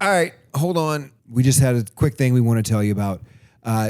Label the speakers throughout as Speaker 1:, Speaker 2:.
Speaker 1: All right, hold on. We just had a quick thing we want to tell you about.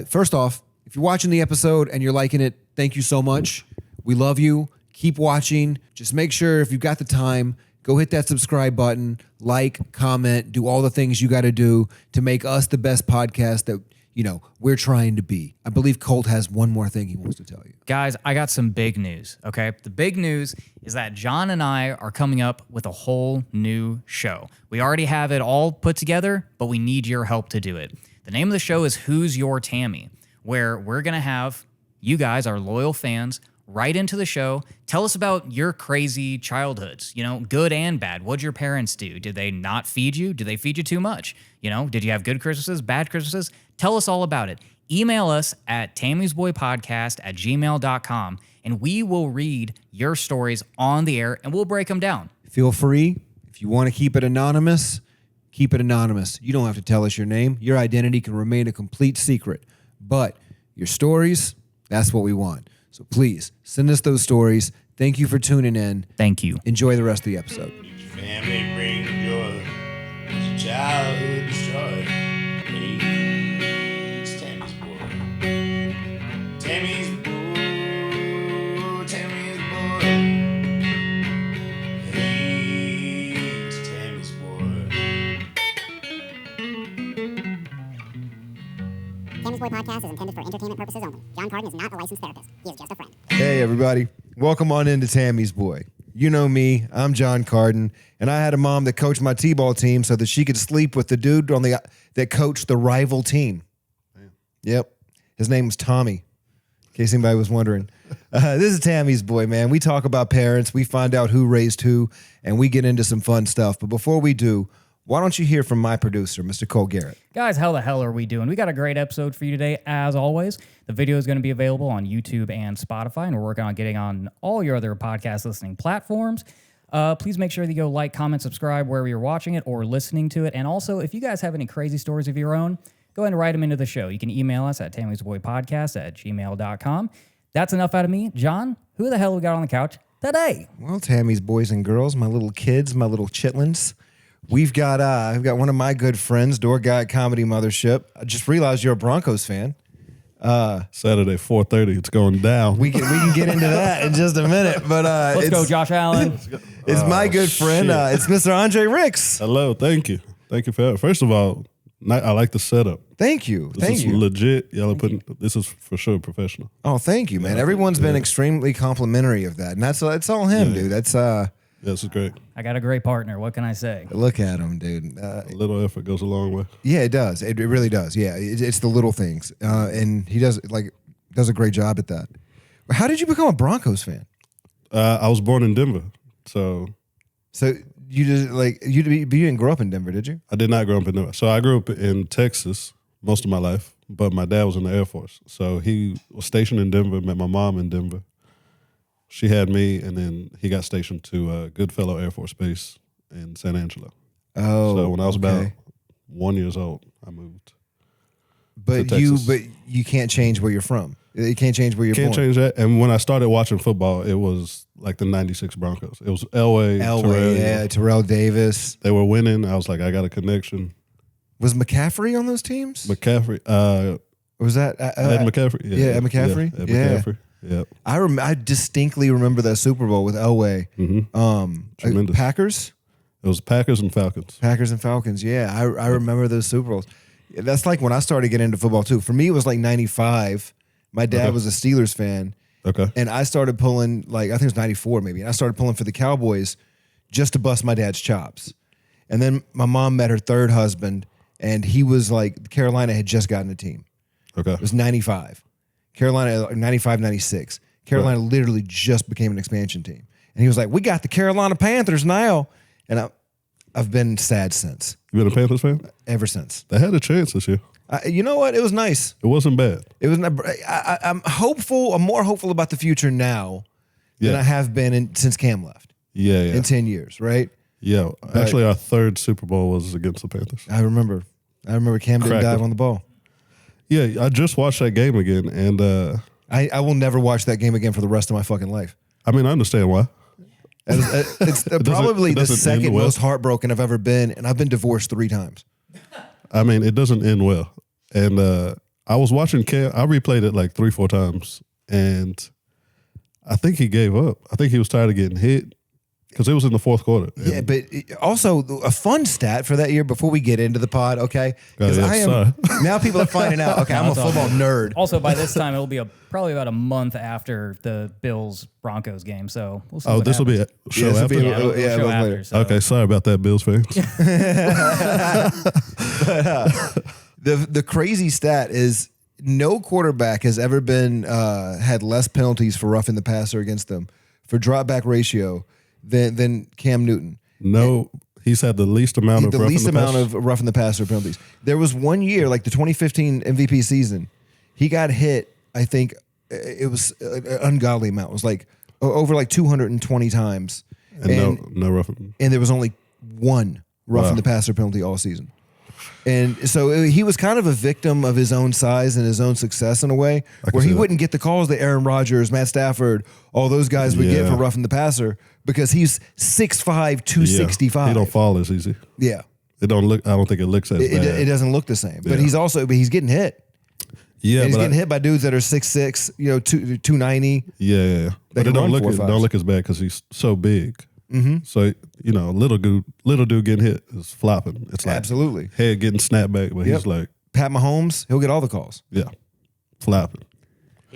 Speaker 1: First off, if you're watching the episode and you're liking it, thank you so much. We love you. Keep watching. Just make sure if you've got the time, go hit that subscribe button, like, comment, do all the things you got to do to make us the best podcast that, you know, we're trying to be. I believe Colt has one more thing he wants to tell you.
Speaker 2: Guys, I got some big news, okay? The big news is that John and I are coming up with a whole new show. We already have it all put together, but we need your help to do it. The name of the show is Who's Your Tammy, where we're going to have you guys, our loyal fans, write into the show. Tell us about your crazy childhoods, you know, good and bad. What'd your parents do? Did they not feed you? Did they feed you too much? You know, did you have good Christmases, bad Christmases? Tell us all about it. Email us at tammy'sboypodcast@gmail.com, and we will read your stories on the air, and we'll break them down.
Speaker 1: Feel free. If you want to keep it anonymous, keep it anonymous. You don't have to tell us your name. Your identity can remain a complete secret. But your stories, that's what we want. So please, send us those stories. Thank you for tuning in.
Speaker 2: Thank you.
Speaker 1: Enjoy the rest of the episode.
Speaker 3: Did your family bring joy? Was your childhood destroyed? Hey, it's Tammy's boy. Tammy's boy. Tammy's boy. Hey, it's Tammy's boy.
Speaker 4: Tammy's Boy Podcast is intended for entertainment purposes only. Jon Carden is not a licensed therapist. He is just a friend.
Speaker 1: Hey, everybody. Welcome on into Tammy's Boy. You know me. I'm Jon Carden, and I had a mom that coached my t-ball team so that she could sleep with the dude that coached the rival team. Damn. Yep. His name was Tommy, in case anybody was wondering. This is Tammy's Boy, man. We talk about parents. We find out who raised who, and we get into some fun stuff. But before we do, why don't you hear from my producer, Mr. Cole Garrett?
Speaker 2: Guys, how the hell are we doing? We got a great episode for you today, as always. The video is going to be available on YouTube and Spotify, and we're working on getting on all your other podcast listening platforms. Please make sure that you go like, comment, subscribe wherever you're watching it or listening to it. And also, if you guys have any crazy stories of your own, go ahead and write them into the show. You can email us at tammy'sboypodcast@gmail.com. That's enough out of me. John, who the hell we got on the couch today?
Speaker 1: Well, Tammy's boys and girls, my little kids, my little chitlins. I've got one of my good friends, door guy at Comedy Mothership. I just realized you're a Broncos fan.
Speaker 5: Saturday, 4:30. It's going down.
Speaker 1: We can get into that in just a minute. But
Speaker 2: Let's go, Josh Allen.
Speaker 1: It's my good friend. It's Mr. Andre Ricks.
Speaker 5: Hello. Thank you. Thank you for that. First of all, I like the setup.
Speaker 1: Thank you.
Speaker 5: This is legit. This is for sure professional.
Speaker 1: Oh, thank you, man. Everyone's been extremely complimentary of that, and that's all him, dude. That's
Speaker 5: This is great.
Speaker 2: I got a great partner. What can I say?
Speaker 1: Look at him, dude.
Speaker 5: A little effort goes a long way.
Speaker 1: Yeah, it does. It really does. Yeah, it's the little things, and he does a great job at that. How did you become a Broncos fan?
Speaker 5: I was born in Denver, so
Speaker 1: you just you didn't grow up in Denver, did you?
Speaker 5: I did not grow up in Denver. So I grew up in Texas most of my life, but my dad was in the Air Force, so he was stationed in Denver. Met my mom in Denver. She had me, and then he got stationed to Goodfellow Air Force Base in San Angelo.
Speaker 1: Oh,
Speaker 5: so when I was about 1 year old, I moved.
Speaker 1: But you can't change where you're from. You can't change where you're born.
Speaker 5: Can't change that. And when I started watching football, it was like the '96 Broncos. It was Elway,
Speaker 1: Terrell Davis.
Speaker 5: They were winning. I was like, I got a connection.
Speaker 1: Was McCaffrey on those teams?
Speaker 5: McCaffrey.
Speaker 1: Was that
Speaker 5: Ed McCaffrey?
Speaker 1: Yeah, Ed McCaffrey.
Speaker 5: Ed McCaffrey. Yeah.
Speaker 1: I distinctly remember that Super Bowl with Elway.
Speaker 5: Tremendous.
Speaker 1: Packers?
Speaker 5: It was Packers and Falcons.
Speaker 1: Packers and Falcons, yeah. I remember those Super Bowls. That's like when I started getting into football, too. For me, it was like 95. My dad was a Steelers fan.
Speaker 5: Okay.
Speaker 1: And I started pulling, I think it was 94 maybe. And I started pulling for the Cowboys just to bust my dad's chops. And then my mom met her third husband, and he was Carolina had just gotten a team.
Speaker 5: Okay.
Speaker 1: It was 95. Carolina, 95, 96. Carolina literally just became an expansion team. And he was like, we got the Carolina Panthers now. And I've been sad since.
Speaker 5: You been a Panthers fan?
Speaker 1: Ever since.
Speaker 5: They had a chance this year.
Speaker 1: You know what? It was nice.
Speaker 5: It wasn't bad.
Speaker 1: It was. I'm hopeful. I'm more hopeful about the future now than I have been since Cam left.
Speaker 5: Yeah.
Speaker 1: In 10 years, right?
Speaker 5: Yeah. Actually, our third Super Bowl was against the Panthers.
Speaker 1: I remember Cam didn't dive on the ball.
Speaker 5: Yeah, I just watched that game again, and
Speaker 1: I will never watch that game again for the rest of my fucking life.
Speaker 5: I mean, I understand why.
Speaker 1: It's probably the second most heartbroken I've ever been, and I've been divorced 3 times.
Speaker 5: I mean, it doesn't end well. And I was watching Cam. I replayed it like 3-4 times, and I think he gave up. I think he was tired of getting hit because it was in the fourth quarter.
Speaker 1: Yeah, but also a fun stat for that year before we get into the pod, okay? Because now people are finding out, okay, I'm a football nerd.
Speaker 2: Also, by this time, it'll be probably about a month after the Bills-Broncos game, so we'll see.
Speaker 5: This will be a show after?
Speaker 2: We'll show after. So.
Speaker 5: Okay, sorry about that, Bills fans.
Speaker 1: But the crazy stat is no quarterback has ever been had less penalties for roughing the passer against them for drop back ratio than Cam Newton.
Speaker 5: No, he's had the least amount of
Speaker 1: roughing the passer penalties. There was one year, like the 2015 MVP season, he got hit. I think it was an ungodly amount. It was like over like 220 times,
Speaker 5: and no roughing.
Speaker 1: And there was only one roughing the passer penalty all season. And so he was kind of a victim of his own size and his own success in a way, where he wouldn't get the calls that Aaron Rodgers, Matt Stafford, all those guys would get for roughing the passer because he's 6'5", 265.
Speaker 5: He don't fall as easy.
Speaker 1: Yeah.
Speaker 5: It don't look. I don't think it looks as bad.
Speaker 1: It doesn't look the same. But he's getting hit.
Speaker 5: Yeah,
Speaker 1: and he's getting hit by dudes that are 6'6", 290.
Speaker 5: Yeah. But it don't look as bad because he's so big. Mm-hmm. So little dude getting hit is flopping. It's like
Speaker 1: absolutely
Speaker 5: head getting snapped back, but he's like
Speaker 1: Pat Mahomes. He'll get all the calls.
Speaker 5: Yeah, flopping.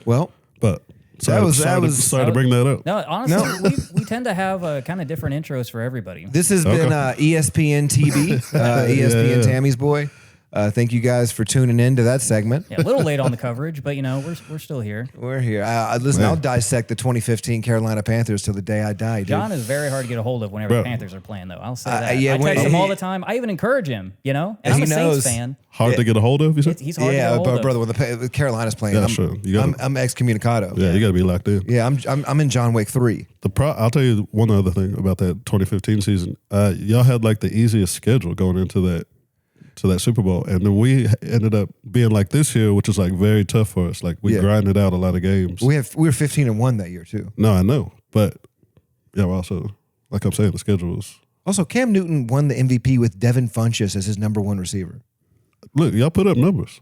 Speaker 1: Well,
Speaker 5: but sorry to bring that up.
Speaker 2: No, honestly, we tend to have kind of different intros for everybody.
Speaker 1: This has been ESPN TB, ESPN Tammy's Boy. Thank you guys for tuning in to that segment.
Speaker 2: Yeah, a little late on the coverage, but we're still here.
Speaker 1: We're here. Listen, I'll dissect the 2015 Carolina Panthers till the day I die, dude.
Speaker 2: John is very hard to get a hold of whenever the Panthers are playing, though. I'll say that. I text him all the time. I even encourage him, and I'm a Saints fan.
Speaker 5: Hard to get a hold of, you said?
Speaker 2: He's hard to get a hold of.
Speaker 1: Brother, when the Carolina's playing, I'm excommunicado.
Speaker 5: Yeah, you got to be locked in.
Speaker 1: Yeah, I'm in John Wick 3.
Speaker 5: I'll tell you one other thing about that 2015 season. Y'all had like the easiest schedule going into that Super Bowl, and then we ended up being like this year, which is like very tough for us. Like we grinded out a lot of games.
Speaker 1: We were 15-1 that year too.
Speaker 5: No, I know, but we're also, like I'm saying, the schedule was.
Speaker 1: Also, Cam Newton won the MVP with Devin Funchess as his number one receiver.
Speaker 5: Look, y'all put up numbers,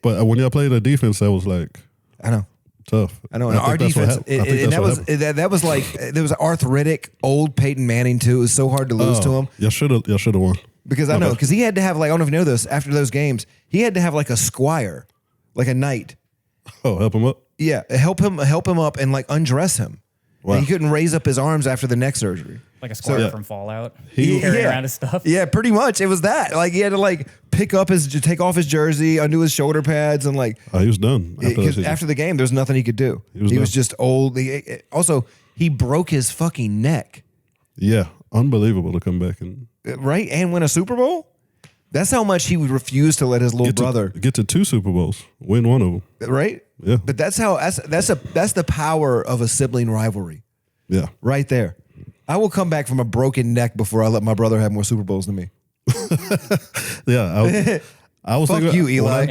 Speaker 5: but when y'all played a defense that was like,
Speaker 1: I know,
Speaker 5: tough.
Speaker 1: I know, and our defense, that was like there was arthritic old Peyton Manning too. It was so hard to lose to him.
Speaker 5: Y'all should have won.
Speaker 1: Because I know, because he had to have, like, I don't know if you know this, after those games, he had to have like a squire, like a knight.
Speaker 5: Oh, help him up?
Speaker 1: Yeah, help him up and like undress him. Wow. And he couldn't raise up his arms after the neck surgery.
Speaker 2: Like a squire from Fallout. He carrying around his stuff.
Speaker 1: Yeah, pretty much. It was that. Like he had to like take off his jersey, undo his shoulder pads, and like.
Speaker 5: Oh, he was done.
Speaker 1: After the game, there was nothing he could do. He was just old. Also, he broke his fucking neck.
Speaker 5: Yeah, unbelievable to come back and.
Speaker 1: Right, and win a Super Bowl? That's how much he would refuse to let his little brother
Speaker 5: get to 2 Super Bowls, win one of them.
Speaker 1: Right?
Speaker 5: Yeah.
Speaker 1: But that's the power of a sibling rivalry.
Speaker 5: Yeah.
Speaker 1: Right there. I will come back from a broken neck before I let my brother have more Super Bowls than me.
Speaker 5: Yeah. I was
Speaker 1: thinking, you, Eli.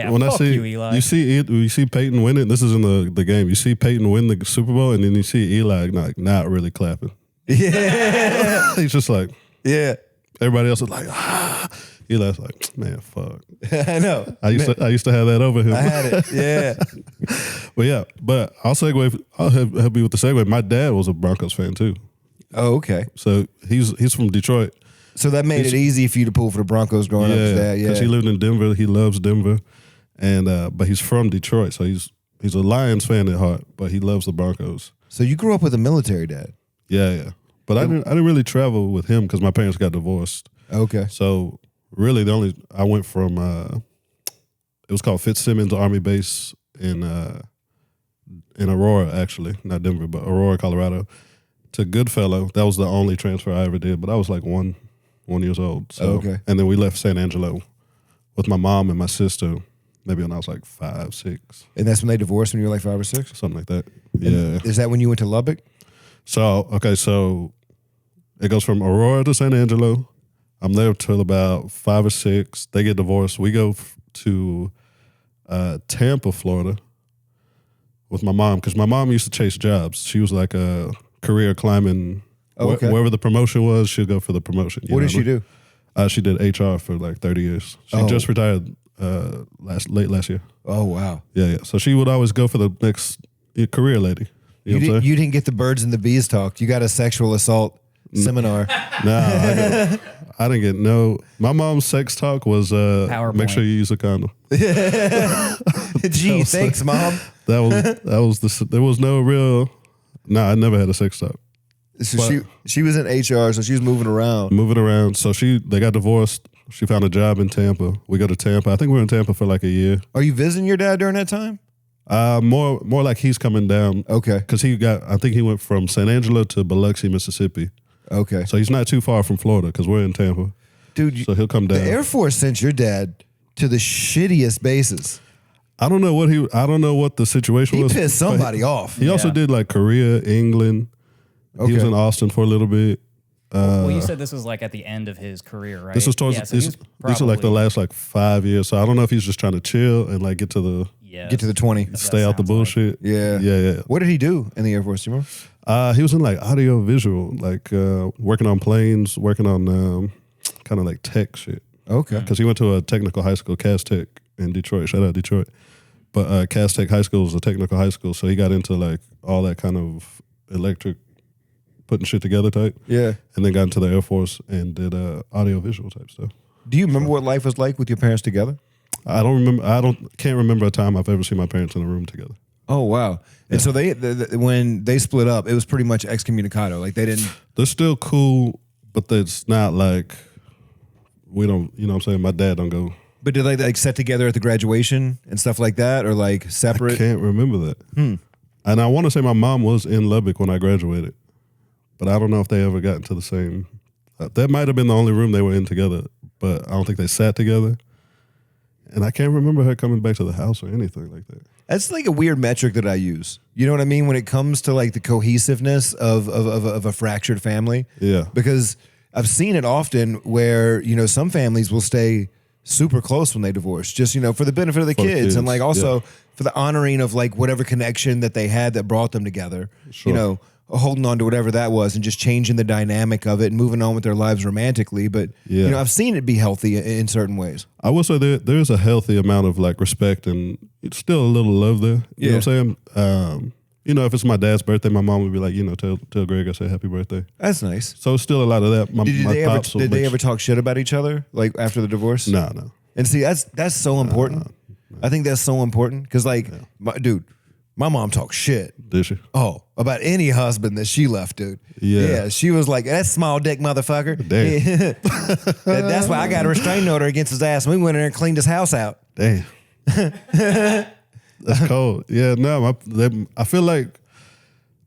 Speaker 5: You see Peyton win it. This is in the game. You see Peyton win the Super Bowl, and then you see Eli not really clapping.
Speaker 1: Yeah.
Speaker 5: He's just like,
Speaker 1: yeah.
Speaker 5: Everybody else is like, ah. Eli's like, man, fuck.
Speaker 1: I know.
Speaker 5: I used to have that over him.
Speaker 1: I had it. Yeah.
Speaker 5: but I'll help you with the segue. My dad was a Broncos fan too.
Speaker 1: Oh, okay.
Speaker 5: So he's from Detroit.
Speaker 1: So that made it easy for you to pull for the Broncos growing up. Yeah,
Speaker 5: because he lived in Denver. He loves Denver, and but he's from Detroit, so he's a Lions fan at heart, but he loves the Broncos.
Speaker 1: So you grew up with a military dad.
Speaker 5: Yeah. But I didn't really travel with him because my parents got divorced.
Speaker 1: Okay.
Speaker 5: So really, I went from it was called Fitzsimmons Army Base in Aurora, actually, not Denver, but Aurora, Colorado, to Goodfellow. That was the only transfer I ever did. But I was like one years old. So,
Speaker 1: okay.
Speaker 5: And then we left San Angelo with my mom and my sister. Maybe when I was like 5, 6.
Speaker 1: And that's when they divorced when you were like 5 or 6?
Speaker 5: Something like that. Yeah.
Speaker 1: Is that when you went to Lubbock?
Speaker 5: So it goes from Aurora to San Angelo. I'm there till about 5 or 6. They get divorced. We go to Tampa, Florida with my mom because my mom used to chase jobs. She was like a career climbing.
Speaker 1: Oh, okay.
Speaker 5: Wherever the promotion was, she'd go for the promotion.
Speaker 1: What did she do?
Speaker 5: She did HR for like 30 years. She just retired late last year.
Speaker 1: Oh, wow.
Speaker 5: Yeah. So she would always go for the next career lady. You know what I'm saying?
Speaker 1: You didn't get the birds and the bees talk. You got a sexual assault seminar.
Speaker 5: I didn't get no. My mom's sex talk was make sure you use a condom.
Speaker 1: Gee, thanks, Mom.
Speaker 5: There was no real. Nah, I never had a sex talk.
Speaker 1: So she was in HR, so she was moving around.
Speaker 5: So they got divorced. She found a job in Tampa. We go to Tampa. I think we were in Tampa for like a year.
Speaker 1: Are you visiting your dad during that time?
Speaker 5: More like he's coming down.
Speaker 1: Okay.
Speaker 5: Because I think he went from San Angelo to Biloxi, Mississippi.
Speaker 1: Okay.
Speaker 5: So he's not too far from Florida because we're in Tampa.
Speaker 1: Dude,
Speaker 5: so he'll come down.
Speaker 1: The Air Force sent your dad to the shittiest bases.
Speaker 5: I don't know what the situation was.
Speaker 1: He pissed somebody off.
Speaker 5: He also did like Korea, England. Okay. He was in Austin for a little bit.
Speaker 2: Well, you said this was like at the end of his career, right?
Speaker 5: This was these are like the last like 5 years. So I don't know if he's just trying to chill and like get to the
Speaker 1: 20.
Speaker 5: Stay out the bullshit.
Speaker 1: Like. Yeah. What did he do in the Air Force? Do you remember?
Speaker 5: He was in like audio visual, like working on planes, working on kind of like tech shit.
Speaker 1: Okay.
Speaker 5: Because he went to a technical high school, Cass Tech in Detroit. Shout out Detroit. But Cass Tech High School was a technical high school, so he got into like all that kind of electric, putting shit together type.
Speaker 1: Yeah.
Speaker 5: And then got into the Air Force and did audio visual type stuff.
Speaker 1: Do you remember what life was like with your parents together?
Speaker 5: I don't remember. Can't remember a time I've ever seen my parents in a room together.
Speaker 1: Oh wow! And so when they split up, it was pretty much excommunicado. Like they didn't.
Speaker 5: They're still cool, but it's not like we don't. You know what I'm saying? My dad don't go.
Speaker 1: But did they like sit together at the graduation and stuff like that, or like separate?
Speaker 5: I can't remember that. And I want to say my mom was in Lubbock when I graduated, but I don't know if they ever got into the same. That might have been the only room they were in together, but I don't think they sat together. And I can't remember her coming back to the house or anything like that.
Speaker 1: That's like a weird metric that I use. You know what I mean? When it comes to like the cohesiveness of a fractured family.
Speaker 5: Yeah.
Speaker 1: Because I've seen it often where, you know, some families will stay super close when they divorce, just, you know, for the benefit of the kids. And like also for the honoring of like whatever connection that they had that brought them together, you know, holding on to whatever that was and just changing the dynamic of it and moving on with their lives romantically. But, you know, I've seen it be healthy in certain ways.
Speaker 5: I will say there's a healthy amount of like respect and it's still a little love there. You know what I'm saying? You know, if it's my dad's birthday, my mom would be like, you know, tell Greg I say happy birthday.
Speaker 1: That's nice.
Speaker 5: So it's still a lot of that.
Speaker 1: Did they ever talk shit about each other like after the divorce?
Speaker 5: No.
Speaker 1: And see, that's so important. I think that's so important because like, my mom talks shit.
Speaker 5: Did she?
Speaker 1: Oh, about any husband that she left, dude. Yeah. She was like, that small dick motherfucker.
Speaker 5: Damn.
Speaker 1: That's why I got a restraining order against his ass. And we went in there and cleaned his house out.
Speaker 5: Damn. That's cold. Yeah, no, I feel like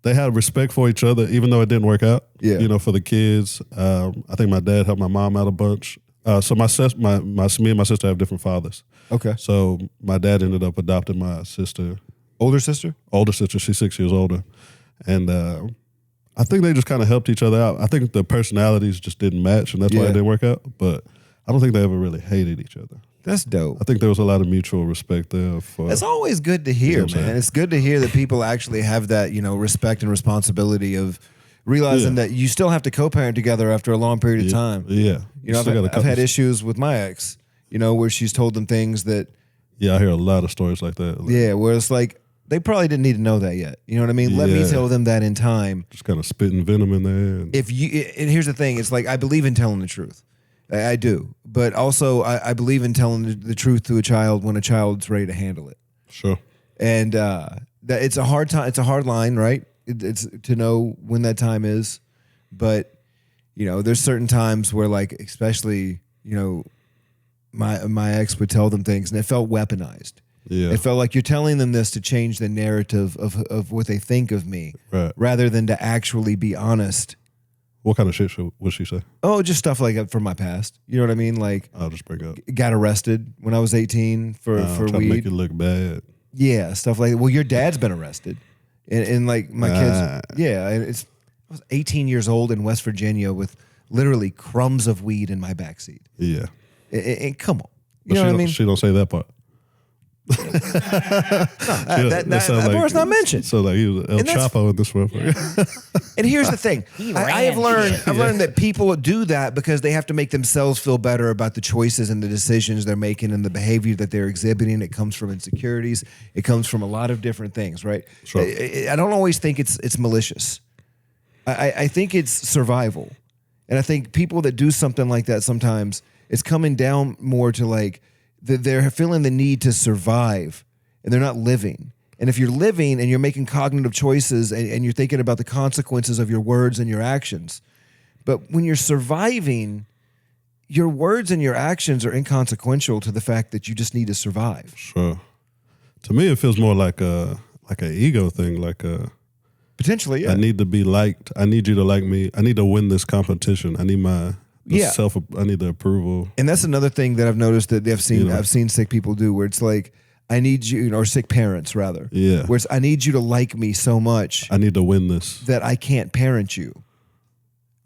Speaker 5: they had respect for each other, even though it didn't work out.
Speaker 1: Yeah.
Speaker 5: You know, for the kids. I think my dad helped my mom out a bunch. So me and my sister have different fathers.
Speaker 1: Okay.
Speaker 5: So my dad ended up adopting my sister.
Speaker 1: Older sister?
Speaker 5: Older sister. She's 6 years older. And I think they just kind of helped each other out. I think the personalities just didn't match, and that's why it didn't work out. But I don't think they ever really hated each other.
Speaker 1: That's dope.
Speaker 5: I think there was a lot of mutual respect there.
Speaker 1: It's always good to hear, man. It's good to hear that people actually have that, you know, respect and responsibility of realizing that you still have to co-parent together after a long period of time.
Speaker 5: Yeah.
Speaker 1: You know, I've had issues with my ex, you know, where she's told them things that.
Speaker 5: Yeah, I hear a lot of stories like that.
Speaker 1: Yeah, where it's like, they probably didn't need to know that yet. You know what I mean? Let me tell them that in time.
Speaker 5: Just kind of spitting venom in there.
Speaker 1: And here's the thing. It's like, I believe in telling the truth. I do. But also, I believe in telling the truth to a child when a child's ready to handle it.
Speaker 5: Sure.
Speaker 1: And that it's a hard time. It's a hard line, right? It's to know when that time is. But, you know, there's certain times where, like, especially, you know, my ex would tell them things and it felt weaponized.
Speaker 5: Yeah.
Speaker 1: It felt like you're telling them this to change the narrative of what they think of me, rather than to actually be honest.
Speaker 5: What kind of shit would she say?
Speaker 1: Oh, just stuff like from my past. You know what I mean? Like,
Speaker 5: I'll just bring up.
Speaker 1: Got arrested when I was 18 for
Speaker 5: trying
Speaker 1: weed.
Speaker 5: To make it look bad.
Speaker 1: Yeah, stuff like that. Well, your dad's been arrested, and like my kids. Yeah, I was 18 years old in West Virginia with literally crumbs of weed in my backseat.
Speaker 5: Yeah.
Speaker 1: And come on,
Speaker 5: You know what I mean? She don't say that part.
Speaker 1: That
Speaker 5: sounds
Speaker 1: part's not mentioned.
Speaker 5: So like he was El
Speaker 1: And that's-
Speaker 5: Chapo in this one.
Speaker 1: And here's the thing: I've
Speaker 2: ran
Speaker 1: learned that people do that because they have to make themselves feel better about the choices and the decisions they're making and the behavior that they're exhibiting. It comes from insecurities. It comes from a lot of different things, right?
Speaker 5: Sure.
Speaker 1: I don't always think it's malicious. I think it's survival, and I think people that do something like that sometimes it's coming down more to like they're feeling the need to survive, and they're not living. And if you're living and you're making cognitive choices and you're thinking about the consequences of your words and your actions, but when you're surviving, your words and your actions are inconsequential to the fact that you just need to survive.
Speaker 5: Sure. To me, it feels more like an ego thing.
Speaker 1: Potentially, yeah.
Speaker 5: I need to be liked. I need you to like me. I need to win this competition. I need I need the approval.
Speaker 1: And that's another thing that I've noticed that I've seen sick people do, where it's like, I need you, or sick parents rather.
Speaker 5: Yeah.
Speaker 1: Where it's, I need you to like me so much
Speaker 5: I need to win this.
Speaker 1: that I can't parent you.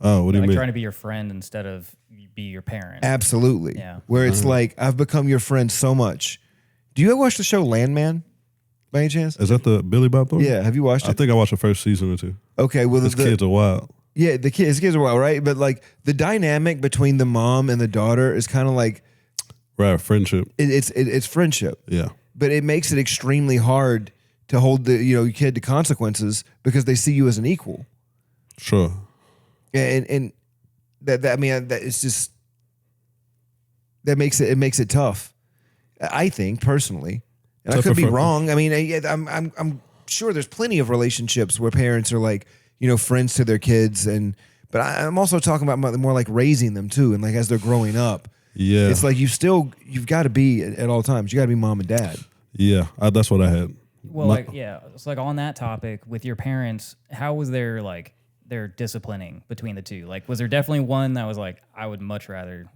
Speaker 5: Oh, what do you
Speaker 2: Like
Speaker 5: mean?
Speaker 2: trying to be your friend instead of be your parent.
Speaker 1: Absolutely.
Speaker 2: Yeah.
Speaker 1: Where it's like, I've become your friend so much. Do you ever watch the show Landman by any chance?
Speaker 5: Is that the Billy Bob movie?
Speaker 1: Yeah. Have you watched
Speaker 5: I
Speaker 1: it?
Speaker 5: think I watched the first season or two.
Speaker 1: Okay. Well,
Speaker 5: His kids are wild.
Speaker 1: Yeah, his kids are wild, right? But like the dynamic between the mom and the daughter is kind of like
Speaker 5: Right, friendship.
Speaker 1: it's friendship.
Speaker 5: Yeah.
Speaker 1: But it makes it extremely hard to hold your kid to consequences because they see you as an equal.
Speaker 5: Sure.
Speaker 1: And that it's just that makes it tough. I think personally, and I could be wrong. I mean, I'm sure there's plenty of relationships where parents are like friends to their kids, but I'm also talking about more like raising them too, and like as they're growing up.
Speaker 5: Yeah.
Speaker 1: It's like you've got to be at all times. You got to be mom and dad.
Speaker 5: Yeah, that's what I had.
Speaker 2: Well, it's like on that topic with your parents, how was their disciplining between the two? Like, was there definitely one that was like, I would much rather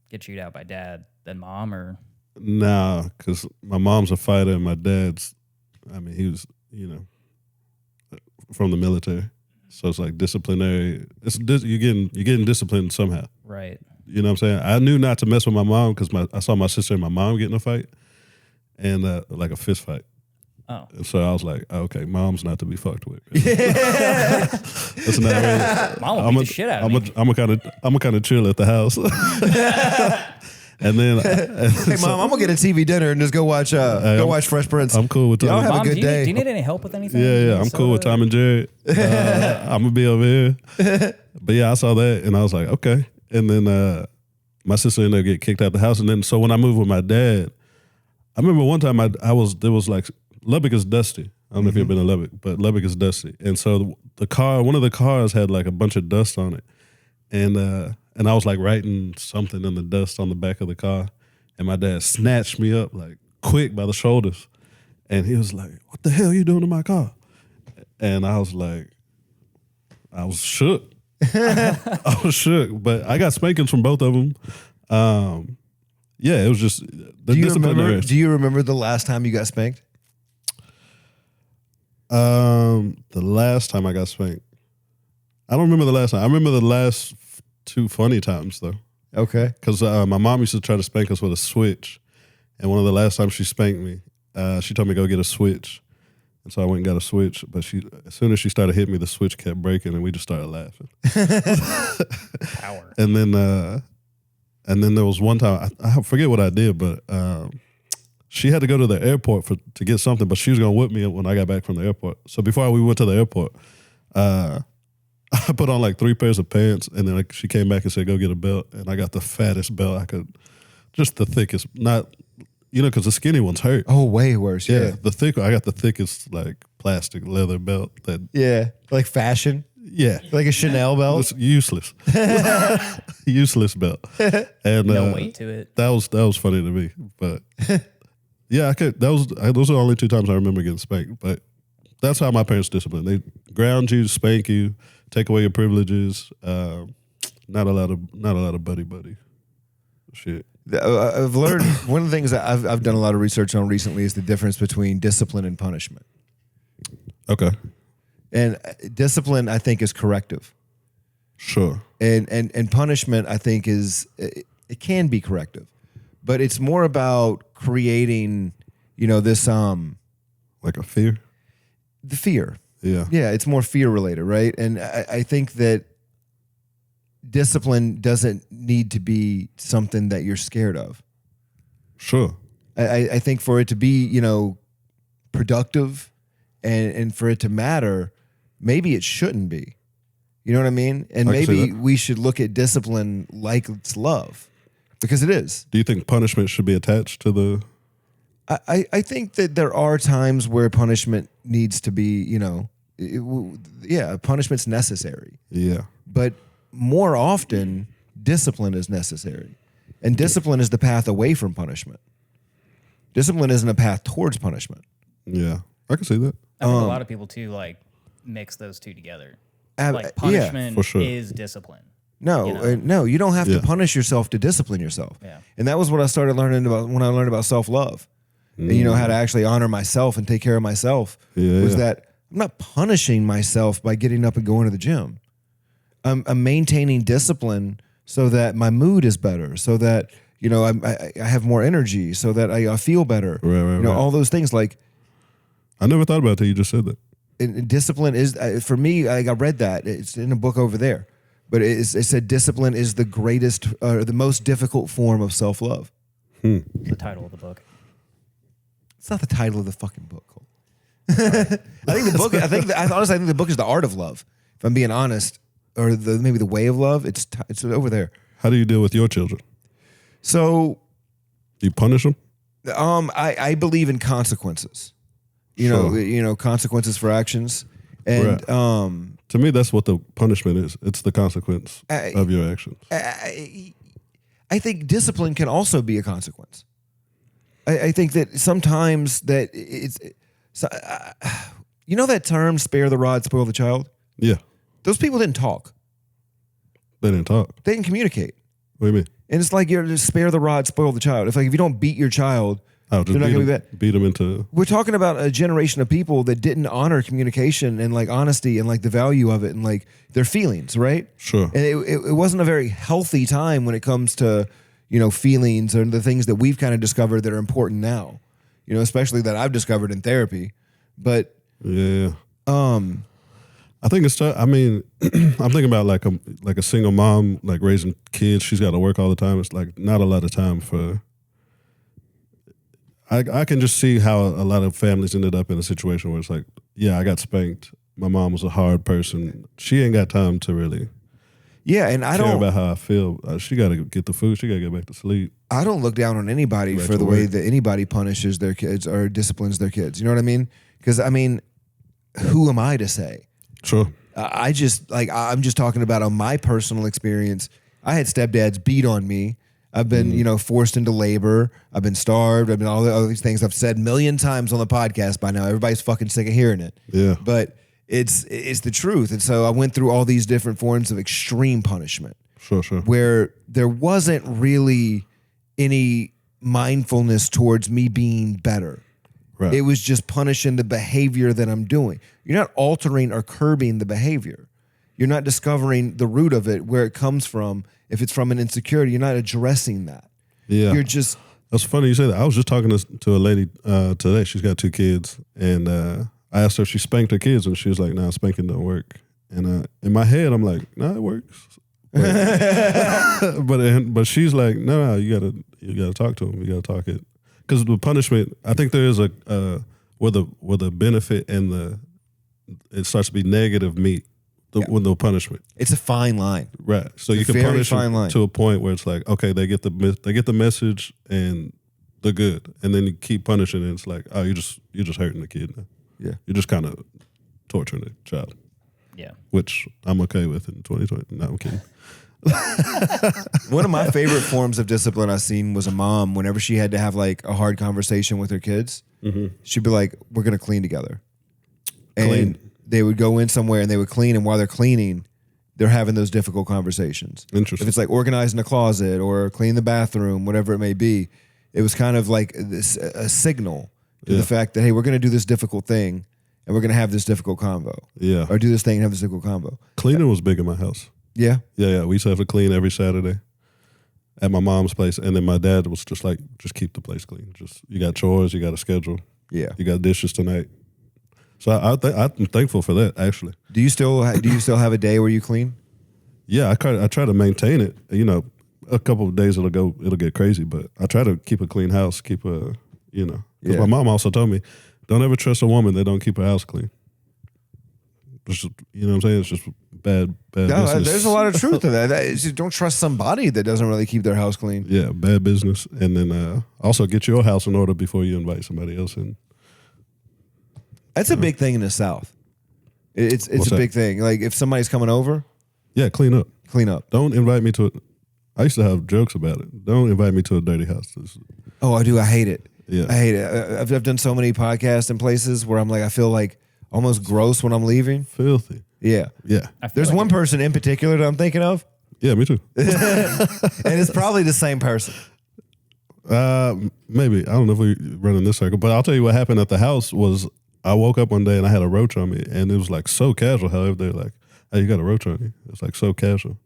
Speaker 2: get chewed out by dad than mom, or?
Speaker 5: Nah, because my mom's a fighter and my dad's, he was, from the military. So it's like disciplinary. You're getting disciplined somehow.
Speaker 2: Right.
Speaker 5: You know what I'm saying? I knew not to mess with my mom because I saw my sister and my mom get in a fight, and like a fist fight.
Speaker 2: Oh.
Speaker 5: And so I was like, okay, mom's not to be fucked with. That's not really.
Speaker 2: Mom will beat the shit out of me.
Speaker 5: I'm a kind of chill at the house. And then,
Speaker 1: hey mom, I'm gonna get a TV dinner and just go watch watch Fresh Prince.
Speaker 5: I'm cool with
Speaker 1: Y'all
Speaker 5: Tom.
Speaker 1: have
Speaker 2: Mom,
Speaker 1: a good day.
Speaker 2: Do you need any help with anything?
Speaker 5: Yeah, I'm cool with Tom and Jerry. I'm gonna be over here. But yeah, I saw that and I was like, okay. And then my sister ended up getting kicked out the house. And then so when I moved with my dad, I remember one time there was like Lubbock is dusty. I don't know if you've been to Lubbock, but Lubbock is dusty. And so one of the cars had like a bunch of dust on it, and I was like writing something in the dust on the back of the car. And my dad snatched me up like quick by the shoulders. And he was like, what the hell are you doing to my car? And I was shook. I was shook. But I got spankings from both of them. Yeah, it was just the discipline.
Speaker 1: Do you remember the last time you got spanked?
Speaker 5: The last time I got spanked. I don't remember the last time. I remember the last two funny times though.
Speaker 1: Okay.
Speaker 5: Because my mom used to try to spank us with a switch. And one of the last times she spanked me, she told me to go get a switch. And so I went and got a switch. But as soon as she started hitting me, the switch kept breaking and we just started laughing.
Speaker 2: Power.
Speaker 5: And then there was one time, I forget what I did, but she had to go to the airport to get something, but she was going to whip me when I got back from the airport. So before we went to the airport, I put on like 3 pairs of pants, and then she came back and said, go get a belt. And I got the fattest belt I could, just the thickest, not, because the skinny ones hurt.
Speaker 1: Oh, way worse. Yeah.
Speaker 5: I got the thickest like plastic leather belt that.
Speaker 1: Yeah. Like fashion.
Speaker 5: Yeah.
Speaker 1: Like a Chanel belt.
Speaker 5: It's useless. Useless belt. And
Speaker 2: No weight to it.
Speaker 5: That was funny to me. But yeah, those are the only 2 times I remember getting spanked. But that's how my parents discipline. They ground you, spank you, take away your privileges. Not a lot of buddy shit.
Speaker 1: I've learned one of the things that I've done a lot of research on recently is the difference between discipline and punishment.
Speaker 5: Okay.
Speaker 1: And discipline, I think, is corrective.
Speaker 5: Sure.
Speaker 1: And punishment, I think, it can be corrective, but it's more about creating, this
Speaker 5: Like a fear?
Speaker 1: the fear.
Speaker 5: Yeah.
Speaker 1: Yeah, it's more fear related, right? And I think that discipline doesn't need to be something that you're scared of.
Speaker 5: Sure.
Speaker 1: I think for it to be, productive and for it to matter, maybe it shouldn't be. You know what I mean? And
Speaker 5: I can see
Speaker 1: maybe
Speaker 5: that.
Speaker 1: we should look at discipline like it's love, because it is.
Speaker 5: Do you think punishment should be attached to the...
Speaker 1: I think that there are times where punishment needs to be, punishment's necessary.
Speaker 5: Yeah.
Speaker 1: But more often, discipline is necessary. And discipline is the path away from punishment. Discipline isn't a path towards punishment.
Speaker 5: Yeah. I can see that.
Speaker 2: I think a lot of people too mix those two together.
Speaker 1: Yeah,
Speaker 2: Like punishment
Speaker 5: for sure.
Speaker 2: is discipline.
Speaker 1: No, you don't have to
Speaker 5: Yeah.
Speaker 1: punish yourself to discipline yourself.
Speaker 2: Yeah.
Speaker 1: And that was what I started learning about when I learned about self-love. And how to actually honor myself and take care of myself. Was that I'm not punishing myself by getting up and going to the gym. I'm maintaining discipline so that my mood is better, so that I have more energy, so that I feel better.
Speaker 5: Right.
Speaker 1: All those things. Like,
Speaker 5: I never thought about it till you just said that.
Speaker 1: and discipline is for me. I read that it's in a book over there, but it said discipline is the greatest, the most difficult form of self-love.
Speaker 2: The title of the book.
Speaker 1: It's not the title of the fucking book, Cole. I think the book. Honestly, I think the book is The Art of Love. If I'm being honest, or maybe The Way of Love. It's over there.
Speaker 5: How do you deal with your children?
Speaker 1: So,
Speaker 5: You punish them?
Speaker 1: I believe in consequences. Consequences for actions, and
Speaker 5: Right. To me, that's what the punishment is. It's the consequence of your actions.
Speaker 1: I think discipline can also be a consequence. I think that sometimes that that term "spare the rod, spoil the child."
Speaker 5: Yeah.
Speaker 1: Those people didn't talk.
Speaker 5: They didn't talk.
Speaker 1: They didn't communicate.
Speaker 5: What do you mean?
Speaker 1: And it's like you're just spare the rod, spoil the child. If you don't beat your child,
Speaker 5: Oh, just
Speaker 1: they're not going to be bad.
Speaker 5: beat them into...
Speaker 1: We're talking about a generation of people that didn't honor communication and like honesty and like the value of it and like their feelings, right?
Speaker 5: Sure.
Speaker 1: And it wasn't a very healthy time when it comes to, feelings and the things that we've kind of discovered that are important now, especially that I've discovered in therapy. But
Speaker 5: Yeah. I think it's. I'm thinking about like a single mom, like raising kids. She's got to work all the time. It's like not a lot of time for. I can just see how a lot of families ended up in a situation where it's like, yeah, I got spanked. My mom was a hard person. She ain't got time to really
Speaker 1: yeah, and I
Speaker 5: care
Speaker 1: don't
Speaker 5: about how I feel. She got to get the food. She got to get back to sleep.
Speaker 1: I don't look down on anybody
Speaker 5: Back
Speaker 1: for
Speaker 5: to
Speaker 1: the way
Speaker 5: work.
Speaker 1: that anybody punishes their kids or disciplines their kids. You know what I mean? Because who am I to say?
Speaker 5: Sure.
Speaker 1: I'm just talking about on my personal experience. I had stepdads beat on me. I've been, forced into labor. I've been starved. I've been all these things I've said a million times on the podcast by now. Everybody's fucking sick of hearing it.
Speaker 5: Yeah.
Speaker 1: But it's the truth. And so I went through all these different forms of extreme punishment
Speaker 5: Sure.
Speaker 1: where there wasn't really any mindfulness towards me being better.
Speaker 5: Right.
Speaker 1: It was just punishing the behavior that I'm doing. You're not altering or curbing the behavior. You're not discovering the root of it, where it comes from. If it's from an insecurity, you're not addressing that.
Speaker 5: Yeah.
Speaker 1: You're just...
Speaker 5: That's funny you say that. I was just talking to a lady today. She's got 2 kids, and I asked her if she spanked her kids, and she was like, "Nah, spanking don't work." And in my head, I'm like, "Nah, it works." But she's like, "No, you gotta talk to them. You gotta talk it." Because the punishment, I think there is a where the benefit and it starts to be negative meet with the punishment.
Speaker 1: It's a fine line.
Speaker 5: Right. So you
Speaker 1: It's a
Speaker 5: can
Speaker 1: very
Speaker 5: punish
Speaker 1: fine
Speaker 5: them
Speaker 1: line.
Speaker 5: to a point where it's like, okay, they get the message and they're good, and then you keep punishing, and it's like, oh, you're just hurting the kid now.
Speaker 1: Yeah.
Speaker 5: You're just kind of torturing the child,
Speaker 2: Yeah.
Speaker 5: which I'm okay with in 2020. No, I'm kidding.
Speaker 1: One of my favorite forms of discipline I've seen was a mom. Whenever she had to have like a hard conversation with her kids, she'd be like, "We're gonna clean together," and
Speaker 5: Clean.
Speaker 1: they would go in somewhere and they would clean. And while they're cleaning, they're having those difficult conversations.
Speaker 5: Interesting.
Speaker 1: If it's like organizing a closet or clean the bathroom, whatever it may be, it was kind of like a signal to the fact that, hey, we're gonna do this difficult thing and we're gonna have this difficult convo.
Speaker 5: Yeah.
Speaker 1: Or do this thing and have this difficult convo.
Speaker 5: Cleaning was big in my house.
Speaker 1: Yeah.
Speaker 5: Yeah. We used to have to clean every Saturday. at my mom's place, and then my dad was just like, just keep the place clean. Just you got chores, you got a schedule,
Speaker 1: Yeah.
Speaker 5: you got dishes tonight. So I'm thankful for that actually.
Speaker 1: Do you still have a day where you clean?
Speaker 5: Yeah, I try to maintain it. You know, a couple of days it'll get crazy, but I try to keep a clean house, keep a because
Speaker 1: Yeah.
Speaker 5: my mom also told me, don't ever trust a woman that don't keep her house clean. Just, you know what I'm saying? It's just bad
Speaker 1: No,
Speaker 5: business.
Speaker 1: there's a lot of truth to that. Just don't trust somebody that doesn't really keep their house clean.
Speaker 5: Yeah, bad business. And then also get your house in order before you invite somebody else in.
Speaker 1: That's a big thing in the South. It's
Speaker 5: What's
Speaker 1: a
Speaker 5: that?
Speaker 1: big thing. Like if somebody's coming over,
Speaker 5: Yeah, clean up.
Speaker 1: clean up.
Speaker 5: Don't invite me to it. I used to have jokes about it. Don't invite me to a dirty house.
Speaker 1: Oh, I do. I hate it.
Speaker 5: Yeah.
Speaker 1: I hate it. I've done so many podcasts in places where I'm like, I feel like almost gross when I'm leaving.
Speaker 5: Filthy.
Speaker 1: Yeah.
Speaker 5: Yeah.
Speaker 1: There's one person in particular that I'm thinking of,
Speaker 5: Yeah, me too.
Speaker 1: and it's probably the same person.
Speaker 5: Maybe. I don't know if we run in this circle, but I'll tell you what happened at the house was I woke up one day and I had a roach on me, and it was like so casual. However, they're like, hey, you got a roach on you. It's like so casual.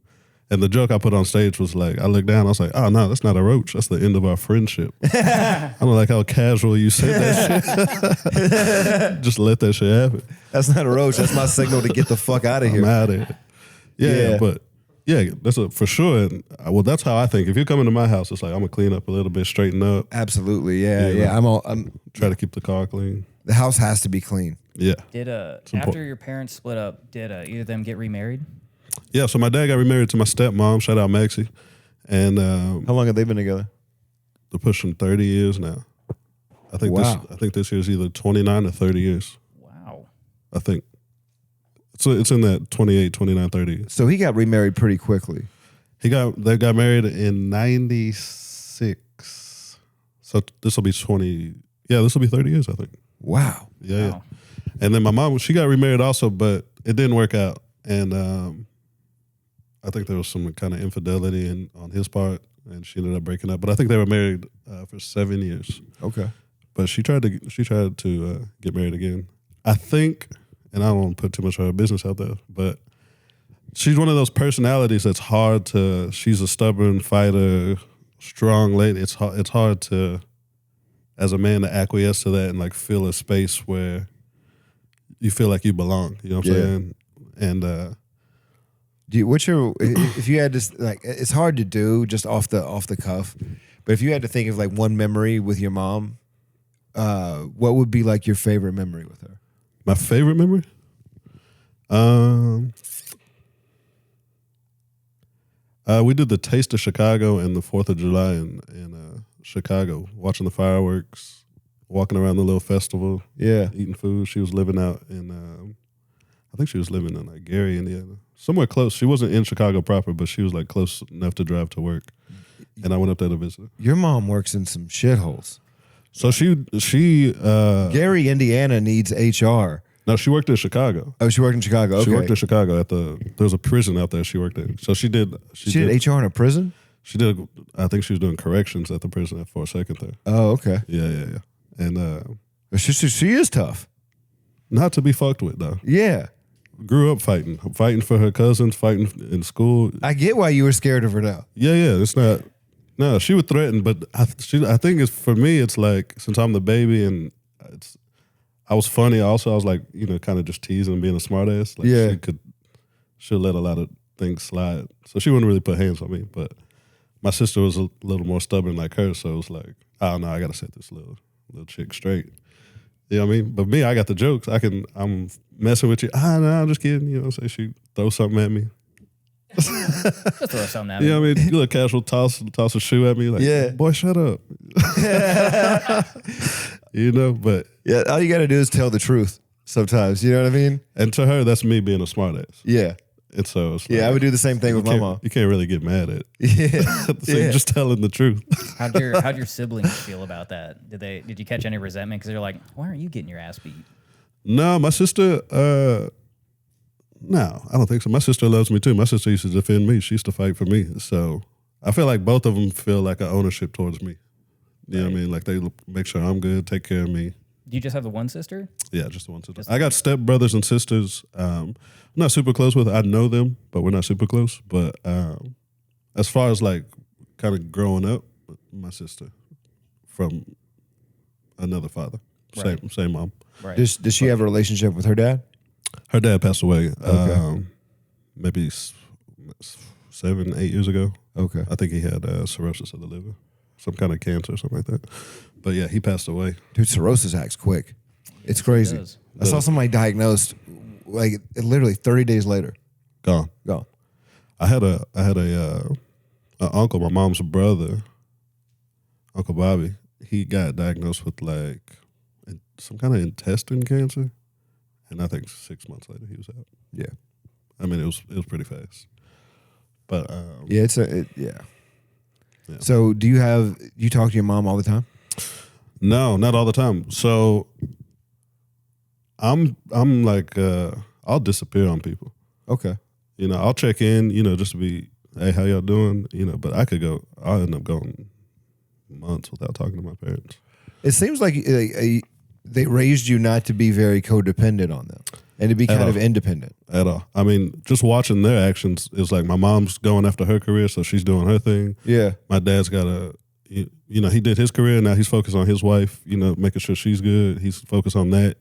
Speaker 5: And the joke I put on stage was like, I looked down, I was like, oh, no, that's not a roach. That's the end of our friendship. I don't like how casual you said that shit. Just let that shit happen.
Speaker 1: That's not a roach. That's my signal to get the fuck out of
Speaker 5: I'm
Speaker 1: here.
Speaker 5: out of here. Yeah, but yeah, that's for sure. And, well, that's how I think. If you come into my house, it's like I'm gonna clean up a little bit, straighten up,
Speaker 1: Absolutely. Yeah.
Speaker 5: Yeah.
Speaker 1: Yeah. I'm.
Speaker 5: try to keep the car clean.
Speaker 1: The house has to be clean.
Speaker 5: Yeah,
Speaker 2: Did after your parents split up, did either of them get remarried?
Speaker 5: yeah. So my dad got remarried to my stepmom. Shout out Maxie, and
Speaker 1: How long have they been together?
Speaker 5: they're pushing 30 years now. I think
Speaker 1: Wow.
Speaker 5: this year is either 29 or 30 years.
Speaker 2: Wow.
Speaker 5: I think it's in that 28, 29, 30.
Speaker 1: So he got remarried pretty quickly.
Speaker 5: They got married in 96. So this will be 20. Yeah, this will be 30 years, I think.
Speaker 1: Wow.
Speaker 5: Yeah,
Speaker 2: Wow.
Speaker 5: yeah. And then my mom, she got remarried also, but it didn't work out. And I think there was some kind of infidelity on his part, and she ended up breaking up. But I think they were married for 7 years.
Speaker 1: Okay.
Speaker 5: But she tried to get married again. I think, and I don't want to put too much of her business out there, but she's one of those personalities that's hard to. She's a stubborn fighter, strong lady. It's hard to, as a man, to acquiesce to that and like feel a space where you feel like you belong. You know what I'm
Speaker 1: Yeah.
Speaker 5: saying? And
Speaker 1: if you had to like, it's hard to do just off the cuff, but if you had to think of like one memory with your mom, what would be like your favorite memory with her?
Speaker 5: my favorite memory, we did the Taste of Chicago and the 4th of July in Chicago, watching the fireworks, walking around the little festival,
Speaker 1: Yeah.
Speaker 5: eating food. She was living out in, I think she was living in like Gary, Indiana, somewhere close. She wasn't in Chicago proper, but she was like close enough to drive to work. And I went up there to visit her.
Speaker 1: Your mom works in some shitholes.
Speaker 5: So she
Speaker 1: Gary, Indiana needs HR.
Speaker 5: no, she worked in Chicago.
Speaker 1: Oh, she worked in Chicago. Okay.
Speaker 5: She worked in Chicago there was a prison out there she worked in. So she did
Speaker 1: HR in a prison?
Speaker 5: She did. I think she was doing corrections at the prison for a second there.
Speaker 1: Oh, okay.
Speaker 5: Yeah. And
Speaker 1: She is tough.
Speaker 5: not to be fucked with though.
Speaker 1: Yeah.
Speaker 5: Grew up fighting for her cousins, fighting in school.
Speaker 1: I get why you were scared of her now.
Speaker 5: Yeah. It's not. No, she would threaten, but I think it's for me. It's like since I'm the baby and I was funny. Also, I was like kind of just teasing and being a smart ass. Like
Speaker 1: Yeah.
Speaker 5: she'll let a lot of things slide. So she wouldn't really put hands on me, but. My sister was a little more stubborn like her, so it was like, oh no, I gotta set this little chick straight. You know what I mean? But me, I got the jokes. I'm messing with you. No, I'm just kidding. You know, say she throw something at me.
Speaker 2: Just throw something at
Speaker 5: You
Speaker 2: me.
Speaker 5: know what I mean? You little casual toss a shoe at me, like,
Speaker 1: Yeah.
Speaker 5: boy, shut up. But
Speaker 1: Yeah, all you got to do is tell the truth sometimes. You know what I mean?
Speaker 5: and to her, that's me being a smart ass.
Speaker 1: Yeah.
Speaker 5: And so it's
Speaker 1: Yeah,
Speaker 5: like,
Speaker 1: I would do the same thing
Speaker 5: you
Speaker 1: with my
Speaker 5: can't-
Speaker 1: mom.
Speaker 5: You can't really get mad at it.
Speaker 1: Yeah.
Speaker 5: So you're just telling the truth.
Speaker 2: How'd your siblings feel about that? Did you catch any resentment? Because they're like, why aren't you getting your ass beat?
Speaker 5: No, my sister. No, I don't think so. My sister loves me too. My sister used to defend me. She used to fight for me. So I feel like both of them feel like an ownership towards me. You know what I mean? Like they make sure I'm good, take care of me.
Speaker 2: Do you just have the one sister?
Speaker 5: Yeah, just the one sister. I got step brothers and sisters. I'm not super close with. I know them, but we're not super close. But as far as like kind of growing up with my sister from another father, same mom.
Speaker 2: Right.
Speaker 1: Does she have a relationship with her dad?
Speaker 5: Her dad passed away maybe 7, 8 years ago.
Speaker 1: Okay.
Speaker 5: I think he had cirrhosis of the liver, some kind of cancer or something like that. But yeah, he passed away.
Speaker 1: Dude, cirrhosis acts quick. It's crazy.
Speaker 2: does.
Speaker 1: I saw somebody diagnosed like literally 30 days later.
Speaker 5: Gone.
Speaker 1: Go.
Speaker 5: I had a uncle, my mom's brother, Uncle Bobby. He got diagnosed with like some kind of intestine cancer, and I think 6 months later he was out.
Speaker 1: Yeah.
Speaker 5: I mean, it was pretty fast. But
Speaker 1: Yeah, yeah. So do you talk to your mom all the time?
Speaker 5: no, not all the time. So I'm like I'll disappear on people.
Speaker 1: Okay.
Speaker 5: You know, I'll check in, you know, just to be, hey, how y'all doing? You know, but I'll end up going months without talking to my parents.
Speaker 1: It seems like they raised you not to be very codependent on them and to be kind of independent.
Speaker 5: At all. I mean, just watching their actions is like my mom's going after her career, so she's doing her thing.
Speaker 1: Yeah.
Speaker 5: My dad's got you know, he did his career, now he's focused on his wife, you know, making sure she's good. He's focused on that.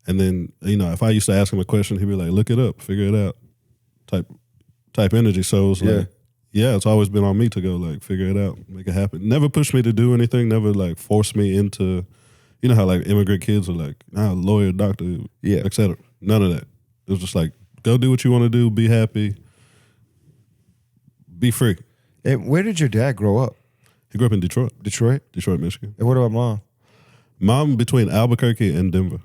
Speaker 5: And then, you know, if I used to ask him a question, he'd be like, look it up, figure it out, type energy. So it's like, yeah, it's always been on me to go like figure it out, make it happen. Never push me to do anything, never like force me into, you know how like immigrant kids are like, lawyer, doctor, et cetera. None of that. It was just like, go do what you want to do, be happy, be free.
Speaker 1: And where did your dad grow up?
Speaker 5: He grew up in Detroit, Michigan.
Speaker 1: And what about mom?
Speaker 5: Mom between Albuquerque and Denver.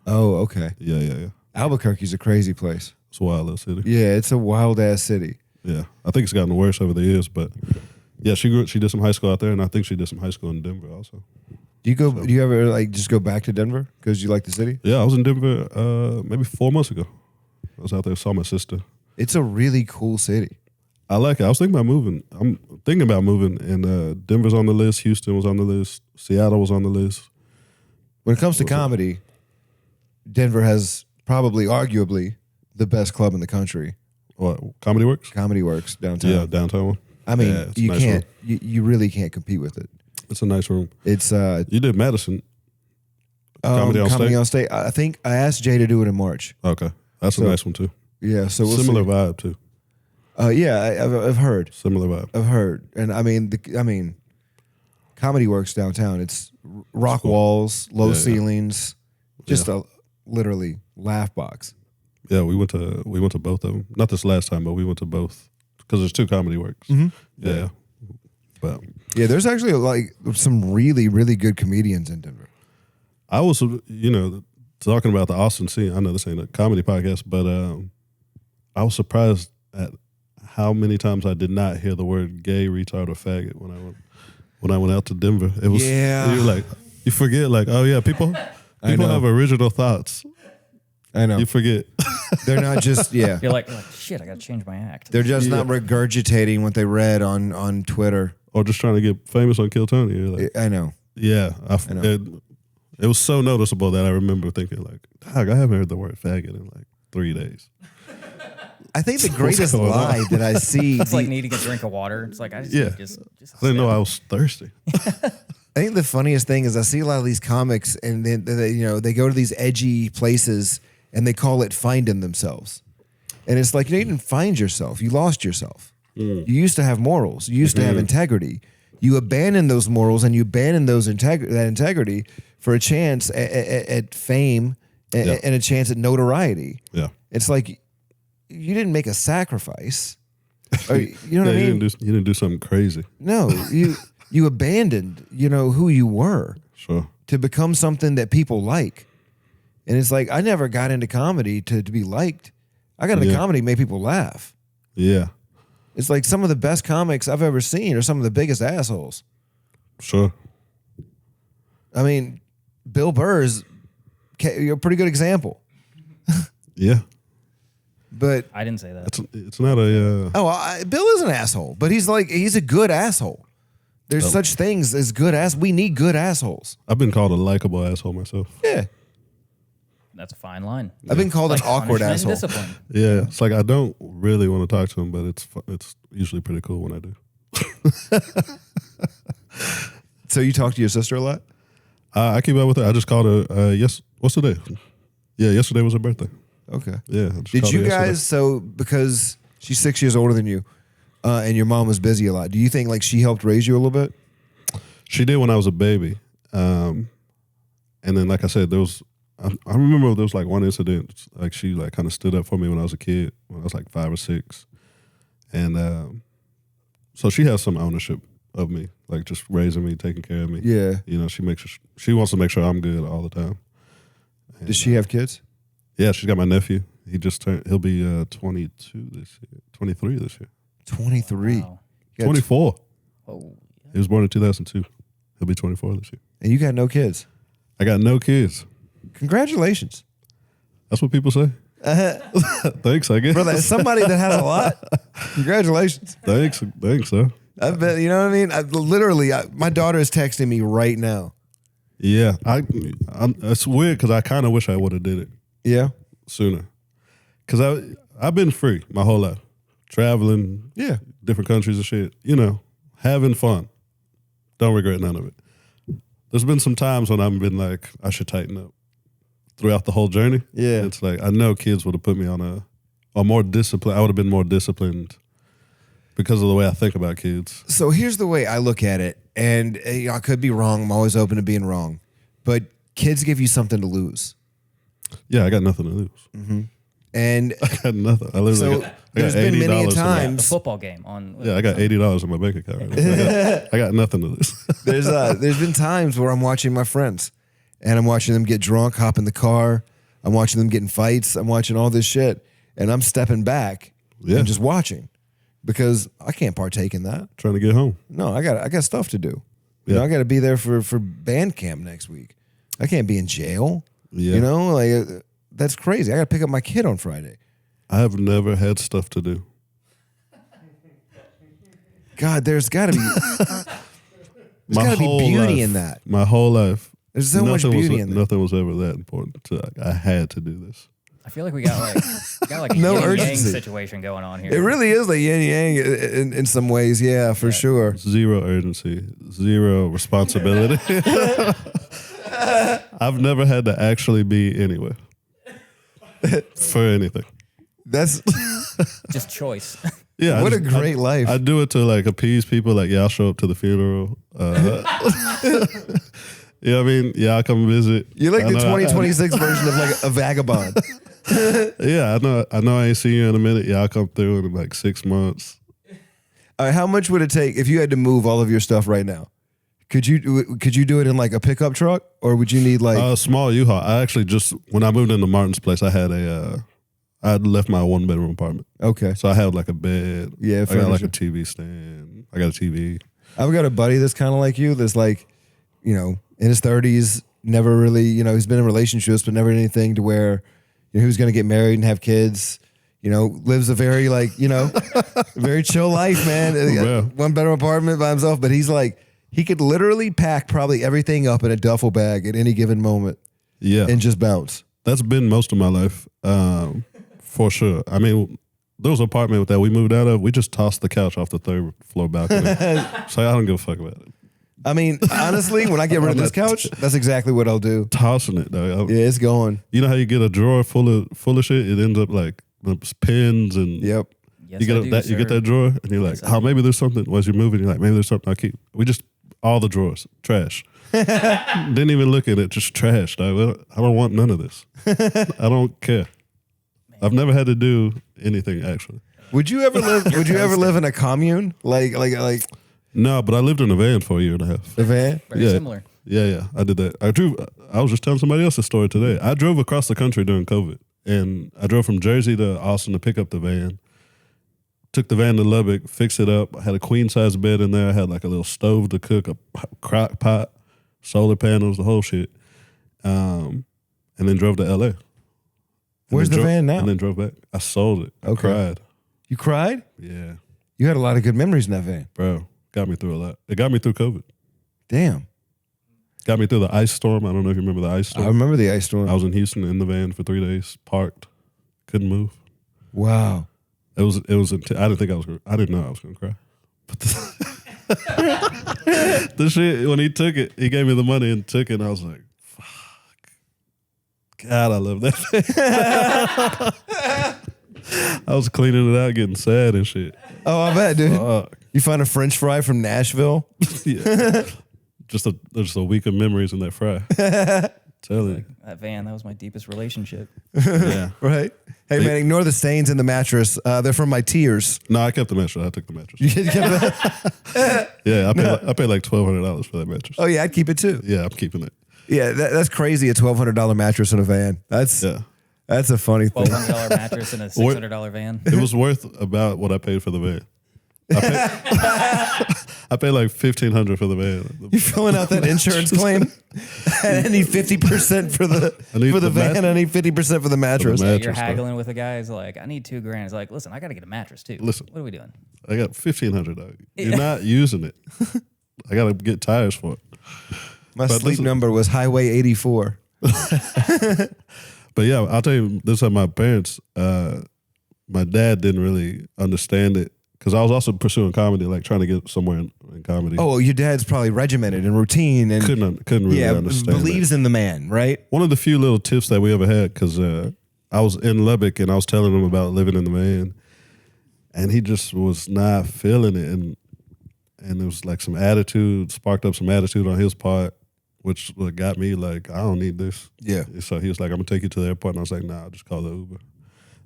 Speaker 1: Oh, okay.
Speaker 5: Yeah.
Speaker 1: Albuquerque's a crazy place.
Speaker 5: It's a wild little city.
Speaker 1: Yeah, it's a wild ass city.
Speaker 5: Yeah, I think it's gotten worse over the years, but yeah, she did some high school out there, and I think she did some high school in Denver also.
Speaker 1: Do you ever like just go back to Denver because you like the city?
Speaker 5: Yeah, I was in Denver maybe 4 months ago. I was out there, saw my sister.
Speaker 1: It's a really cool city.
Speaker 5: I like it. I was thinking about moving. I'm thinking about moving, and Denver's on the list. Houston was on the list. Seattle was on the list.
Speaker 1: When it comes to comedy, Denver has probably, arguably, the best club in the country.
Speaker 5: What, Comedy Works?
Speaker 1: Comedy Works downtown.
Speaker 5: Yeah, downtown one.
Speaker 1: I mean,
Speaker 5: Yeah, it's a
Speaker 1: you
Speaker 5: nice
Speaker 1: can't,
Speaker 5: room.
Speaker 1: you really can't compete with it.
Speaker 5: It's a nice room.
Speaker 1: It's
Speaker 5: You did Madison. Comedy on State?
Speaker 1: I think I asked Jay to do it in March.
Speaker 5: Okay, that's a nice one too.
Speaker 1: Yeah, so we'll
Speaker 5: Similar
Speaker 1: see.
Speaker 5: vibe too.
Speaker 1: Yeah, I've heard.
Speaker 5: Similar vibe.
Speaker 1: I've heard, and I mean, Comedy Works downtown. It's rock walls, low ceilings, just a literally laugh box.
Speaker 5: Yeah, we went to both of them. Not this last time, but we went to both because there's 2 Comedy Works.
Speaker 1: Mm-hmm.
Speaker 5: Yeah, but
Speaker 1: Yeah, there's actually like some really, really good comedians in Denver.
Speaker 5: I was, you know, talking about the Austin scene. I know this ain't a comedy podcast, but I was surprised at how many times I did not hear the word gay, retard, or faggot when I went out to Denver. It was you're like, you forget like, oh yeah, people have original thoughts.
Speaker 1: I know.
Speaker 5: You forget.
Speaker 1: They're not just
Speaker 2: You're like, shit, I got to change my act.
Speaker 1: They're just not regurgitating what they read on Twitter.
Speaker 5: Or just trying to get famous on Kill Tony. You're like,
Speaker 1: I know.
Speaker 5: yeah,
Speaker 1: I know.
Speaker 5: It was so noticeable that I remember thinking like, dog, I haven't heard the word faggot in like 3 days.
Speaker 1: I think the greatest lie that I see.
Speaker 2: It's like needing a drink of water. It's like I just
Speaker 5: I didn't know I was thirsty.
Speaker 1: I think the funniest thing is I see a lot of these comics, and then they go to these edgy places and they call it finding themselves, and it's like you didn't find yourself. You lost yourself. You used to have morals. You used to have integrity. You abandoned those morals and you abandoned that integrity for a chance at fame and a chance at notoriety.
Speaker 5: Yeah,
Speaker 1: it's like you didn't make a sacrifice. Or, you know what I mean?
Speaker 5: You didn't do something crazy.
Speaker 1: No, you abandoned, who you were.
Speaker 5: Sure.
Speaker 1: To become something that people like. And it's like, I never got into comedy to be liked. I got into comedy to make people laugh.
Speaker 5: Yeah.
Speaker 1: It's like some of the best comics I've ever seen are some of the biggest assholes.
Speaker 5: Sure.
Speaker 1: I mean, Bill Burr is a pretty good example.
Speaker 5: Yeah.
Speaker 1: But
Speaker 2: I didn't say that.
Speaker 5: It's not a...
Speaker 1: Bill is an asshole, but he's a good asshole. There's such things as good we need good assholes.
Speaker 5: I've been called a likable asshole myself.
Speaker 1: Yeah.
Speaker 2: That's a fine line.
Speaker 1: I've been called an awkward
Speaker 2: Punishment and
Speaker 1: asshole.
Speaker 2: Discipline.
Speaker 5: Yeah, it's like I don't really want to talk to him, but it's usually pretty cool when I do.
Speaker 1: So you talk to your sister a lot?
Speaker 5: I keep up with her. I just called her. What's the day? Yeah, yesterday was her birthday.
Speaker 1: Okay.
Speaker 5: Yeah. I just
Speaker 1: Did
Speaker 5: called
Speaker 1: you
Speaker 5: her yesterday.
Speaker 1: guys, so because she's 6 years older than you, and your mom was busy a lot, do you think like she helped raise you a little bit?
Speaker 5: She did when I was a baby. And then, like I said, I remember there was like one incident, like she like kind of stood up for me when I was a kid, when I was like 5 or 6. And so she has some ownership of me, like just raising me, taking care of me.
Speaker 1: Yeah.
Speaker 5: You know, she wants to make sure I'm good all the time. And,
Speaker 1: Does she have kids?
Speaker 5: Yeah, she's got my nephew. He'll be 22 this year, 23 this year.
Speaker 1: 23.
Speaker 2: Wow.
Speaker 1: You got
Speaker 5: 24.
Speaker 2: Oh,
Speaker 5: He was born in 2002. He'll be 24 this year.
Speaker 1: And you got no kids.
Speaker 5: I got no kids.
Speaker 1: Congratulations.
Speaker 5: That's what people say. Thanks, I guess.
Speaker 1: Brother, as somebody that has a lot, congratulations.
Speaker 5: Thanks, sir.
Speaker 1: I bet, you know what I mean? My daughter is texting me right now.
Speaker 5: Yeah, it's weird because I kind of wish I would have did it
Speaker 1: Yeah?
Speaker 5: sooner. Because I've been free my whole life, traveling,
Speaker 1: Yeah.
Speaker 5: different countries and shit. You know, having fun. Don't regret none of it. There's been some times when I've been like, I should tighten up throughout the whole journey.
Speaker 1: Yeah.
Speaker 5: It's like, I know kids would have put me on a more discipline. I would have been more disciplined because of the way I think about kids.
Speaker 1: So here's the way I look at it, and I could be wrong. I'm always open to being wrong. But kids give you something to lose.
Speaker 5: Yeah, I got nothing to lose.
Speaker 1: And
Speaker 5: I got nothing. I literally got
Speaker 1: there's
Speaker 5: $80
Speaker 1: been many
Speaker 5: in my-
Speaker 2: the
Speaker 1: times
Speaker 2: football game on.
Speaker 5: Yeah, I got $80 in my bank account right now. I got nothing to lose.
Speaker 1: there's been times where I'm watching my friends, and I'm watching them get drunk, hop in the car. I'm watching them get in fights. I'm watching all this shit, and I'm stepping back and just watching because I can't partake in that.
Speaker 5: Trying to get home.
Speaker 1: No, I got stuff to do. You know,
Speaker 5: Yeah.
Speaker 1: I got to be there for band camp next week. I can't be in jail.
Speaker 5: Yeah.
Speaker 1: You know, like that's crazy. I got to pick up my kid on Friday.
Speaker 5: I have never had stuff to do.
Speaker 1: God, there's got to be there's got to be beauty in that.
Speaker 5: My whole life.
Speaker 1: There's so much beauty in that.
Speaker 5: Nothing was ever that important. I had to do this.
Speaker 2: I feel like we got like a
Speaker 1: No
Speaker 2: yin yang
Speaker 1: urgency.
Speaker 2: situation going on here.
Speaker 1: It really is like yin yang in some ways, yeah, for sure.
Speaker 5: Zero urgency. Zero responsibility. I've never had to actually be anywhere for anything.
Speaker 1: That's
Speaker 2: Just choice.
Speaker 5: Yeah,
Speaker 1: what a great life.
Speaker 5: I do it to like appease people. Like, yeah, I'll show up to the funeral. Yeah, I mean, yeah, I'll come visit.
Speaker 1: You're like
Speaker 5: I
Speaker 1: the
Speaker 5: know
Speaker 1: 2026 version of like a vagabond.
Speaker 5: Yeah, I know. I ain't seen you in a minute. Yeah, I'll come through in like 6 months.
Speaker 1: All right, how much would it take if you had to move all of your stuff right now? Could you do it in like a pickup truck, or would you need like?
Speaker 5: A small U-Haul. I actually just when I moved into Martin's place, I had I had left my 1-bedroom apartment,
Speaker 1: Okay,
Speaker 5: so I had like a bed.
Speaker 1: Yeah,
Speaker 5: I got like
Speaker 1: furniture.
Speaker 5: a TV stand. I got a TV.
Speaker 1: I've got a buddy that's kind of like you. That's like, you know, in his 30s, never really, you know, he's been in relationships, but never did anything to where, you know, he was going to get married and have kids. You know, lives a very like, you know, very chill life, man.
Speaker 5: Yeah.
Speaker 1: 1-bedroom apartment by himself, but he's like, he could literally pack probably everything up in a duffel bag at any given moment
Speaker 5: Yeah,
Speaker 1: and just bounce.
Speaker 5: that's been most of my life, for sure. I mean, there was an apartment that we moved out of. We just tossed the couch off the 3rd floor balcony. So I don't give a fuck about it.
Speaker 1: I mean, honestly, when I get rid of this couch, that's exactly what I'll do.
Speaker 5: Tossing it though.
Speaker 1: Yeah, it's going.
Speaker 5: You know how you get a drawer full of shit? It ends up like pins and
Speaker 1: Yep.
Speaker 2: Yes,
Speaker 5: you get
Speaker 2: I do,
Speaker 5: you get
Speaker 2: sir.
Speaker 5: that drawer and you're like,
Speaker 2: Yes, I
Speaker 5: oh, maybe there's something. As you're moving, you're like, maybe there's something I'll keep. We just all the drawers trash. Didn't even look at it, just trash. I don't want none of this. I don't care. I've never had to do anything actually.
Speaker 1: Would you ever live? Would you ever live in a commune, like
Speaker 5: No, but I lived in a van for a year and a half.
Speaker 1: the van?
Speaker 2: Very similar.
Speaker 5: Yeah, I did that. I was just telling somebody else a story today. I drove across the country during COVID, and I drove from Jersey to Austin to pick up the van. Took the van to Lubbock, fixed it up. I had a queen size bed in there. I had like a little stove to cook, a crock pot, solar panels, the whole shit. And then drove to LA.
Speaker 1: Where's the van now?
Speaker 5: And then drove back. I sold it. I
Speaker 1: Okay.
Speaker 5: cried.
Speaker 1: You cried?
Speaker 5: Yeah,
Speaker 1: You had a lot of good memories in that van.
Speaker 5: bro. Got me through a lot. It got me through COVID.
Speaker 1: Damn.
Speaker 5: Got me through the ice storm. I don't know if you remember the ice storm.
Speaker 1: I remember the ice storm.
Speaker 5: I was in Houston in the van for 3 days, parked, couldn't move.
Speaker 1: Wow.
Speaker 5: I didn't know I was gonna cry, but The shit, when he took it, he gave me the money and took it, and I was like, fuck. God, I love that. I was cleaning it out, getting sad and shit.
Speaker 1: Oh, I bet, dude.
Speaker 5: Fuck.
Speaker 1: You find a French fry from Nashville?
Speaker 5: Yeah. Just a week of memories in that fry. Tell you.
Speaker 2: That van, that was my deepest relationship.
Speaker 5: Yeah.
Speaker 1: Right? Hey, man, ignore the stains in the mattress. They're from my tears.
Speaker 5: No, I kept the mattress. I took the mattress.
Speaker 1: You kept that?
Speaker 5: Yeah, I paid like $1,200 for that mattress.
Speaker 1: Oh, yeah, I'd keep it too.
Speaker 5: Yeah, I'm keeping it.
Speaker 1: Yeah, that's crazy, a $1,200 mattress in a van. That's a funny thing.
Speaker 2: $1,200 mattress in a $600 van.
Speaker 5: It was worth about what I paid for the van. I paid like $1,500 for the van.
Speaker 1: You filling out that insurance claim? I need 50% for the van. I need 50% for the mattress.
Speaker 2: Yeah, you're haggling with a guy. He's like, I need $2,000. He's like, listen, I got to get a mattress too.
Speaker 5: Listen,
Speaker 2: what are we doing?
Speaker 5: I got $1,500. You're not using it. I got to get tires for it.
Speaker 1: My sleep number was Highway 84.
Speaker 5: But yeah, I'll tell you, this is my parents, my dad didn't really understand it because I was also pursuing comedy, like trying to get somewhere in comedy.
Speaker 1: Oh, well, your dad's probably regimented and routine and
Speaker 5: couldn't really understand.
Speaker 1: Believes in the man, right?
Speaker 5: One of the few little tips that we ever had, because I was in Lubbock and I was telling him about living in the van, and he just was not feeling it, and it was like sparked up some attitude on his part, which got me like, I don't need this.
Speaker 1: Yeah.
Speaker 5: So he was like, I'm gonna take you to the airport, and I was like, nah, I'll just call the Uber.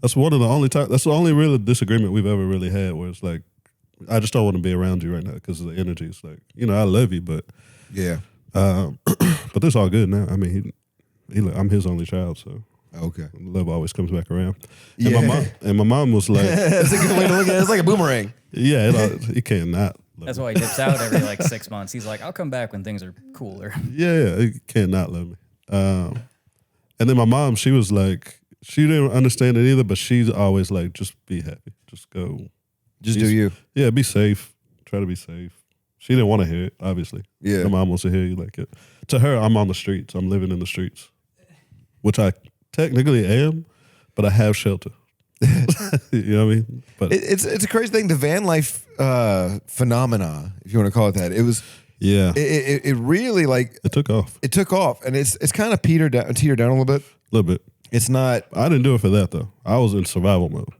Speaker 5: That's one of the only times. That's the only real disagreement we've ever really had, where it's like, I just don't want to be around you right now because of the energy. It's like, I love you, but
Speaker 1: yeah.
Speaker 5: But it's all good now. I mean, I'm his only child, so
Speaker 1: okay.
Speaker 5: Love always comes back around.
Speaker 1: Yeah.
Speaker 5: And my mom was like,
Speaker 1: that's a good way to look at it. It's like a boomerang.
Speaker 5: Yeah, he can't not.
Speaker 2: That's why he dips out every like 6 months. He's like, I'll come back when things are cooler.
Speaker 5: Yeah, he can't not love me. And then my mom, she was like, she didn't understand it either, but she's always like, just be happy. Just go.
Speaker 1: Just do you.
Speaker 5: Yeah, be safe. Try to be safe. She didn't want to hear it, obviously.
Speaker 1: Yeah.
Speaker 5: My mom wants to hear you like it. To her, I'm on the streets. I'm living in the streets, which I technically am, but I have shelter. You know what I mean? But
Speaker 1: it's a crazy thing. The van life phenomena, if you want to call it that, it was.
Speaker 5: Yeah.
Speaker 1: It really like
Speaker 5: it took off.
Speaker 1: It took off, and it's kind of teetered down a little bit.
Speaker 5: A little bit.
Speaker 1: It's not.
Speaker 5: I didn't do it for that though. I was in survival mode.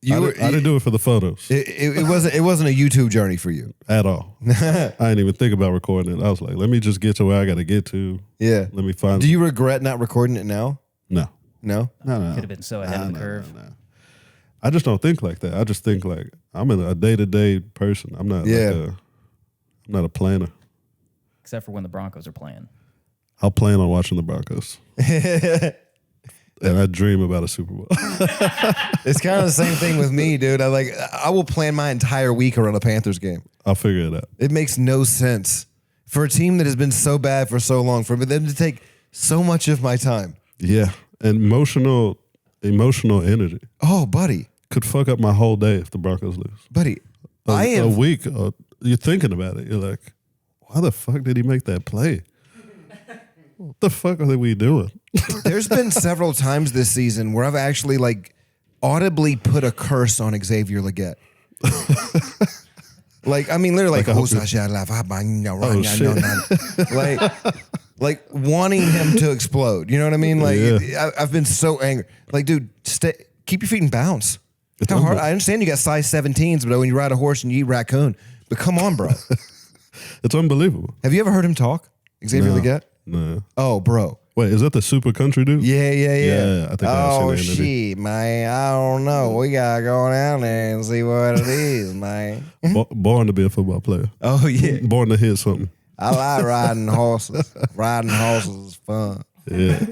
Speaker 5: I didn't do it for the photos.
Speaker 1: It wasn't a YouTube journey for you
Speaker 5: at all. I didn't even think about recording it. I was like, let me just get to where I got to get to.
Speaker 1: Yeah.
Speaker 5: Let me find.
Speaker 1: Do you regret not recording it now?
Speaker 5: No.
Speaker 1: No.
Speaker 2: Could have been so ahead of the curve.
Speaker 5: No. I just don't think like that. I just think like I'm a day-to-day person. I'm not.
Speaker 1: Yeah.
Speaker 5: I'm not a planner.
Speaker 2: Except for when the Broncos are playing.
Speaker 5: I'll plan on watching the Broncos. And I dream about a Super Bowl.
Speaker 1: It's kind of the same thing with me, dude. I will plan my entire week around a Panthers game.
Speaker 5: I'll figure it out.
Speaker 1: It makes no sense for a team that has been so bad for so long, for them to take so much of my time.
Speaker 5: Yeah, and emotional energy.
Speaker 1: Oh, buddy,
Speaker 5: could fuck up my whole day if the Broncos lose.
Speaker 1: Buddy,
Speaker 5: a week. You're thinking about it. You're like, why the fuck did he make that play? What the fuck are we doing?
Speaker 1: There's been several times this season where I've actually like audibly put a curse on Xavier Legette. Like, I mean, literally like wanting him to explode. You know what I mean? Like, I've been so angry. Like, dude, keep your feet and bounce. How hard? I understand you got size 17s, but when you ride a horse and you eat raccoon, but come on, bro.
Speaker 5: It's unbelievable.
Speaker 1: Have you ever heard him talk, Xavier Legette?
Speaker 5: No.
Speaker 1: Oh, bro.
Speaker 5: Wait, is that the super country dude?
Speaker 1: Yeah.
Speaker 5: Yeah, I think
Speaker 1: oh, shit, man. I don't know. We got to go down there and see what it is, man.
Speaker 5: Born to be a football player.
Speaker 1: Oh, yeah.
Speaker 5: Born to hit something.
Speaker 1: I like riding horses. Riding horses is fun.
Speaker 5: Yeah.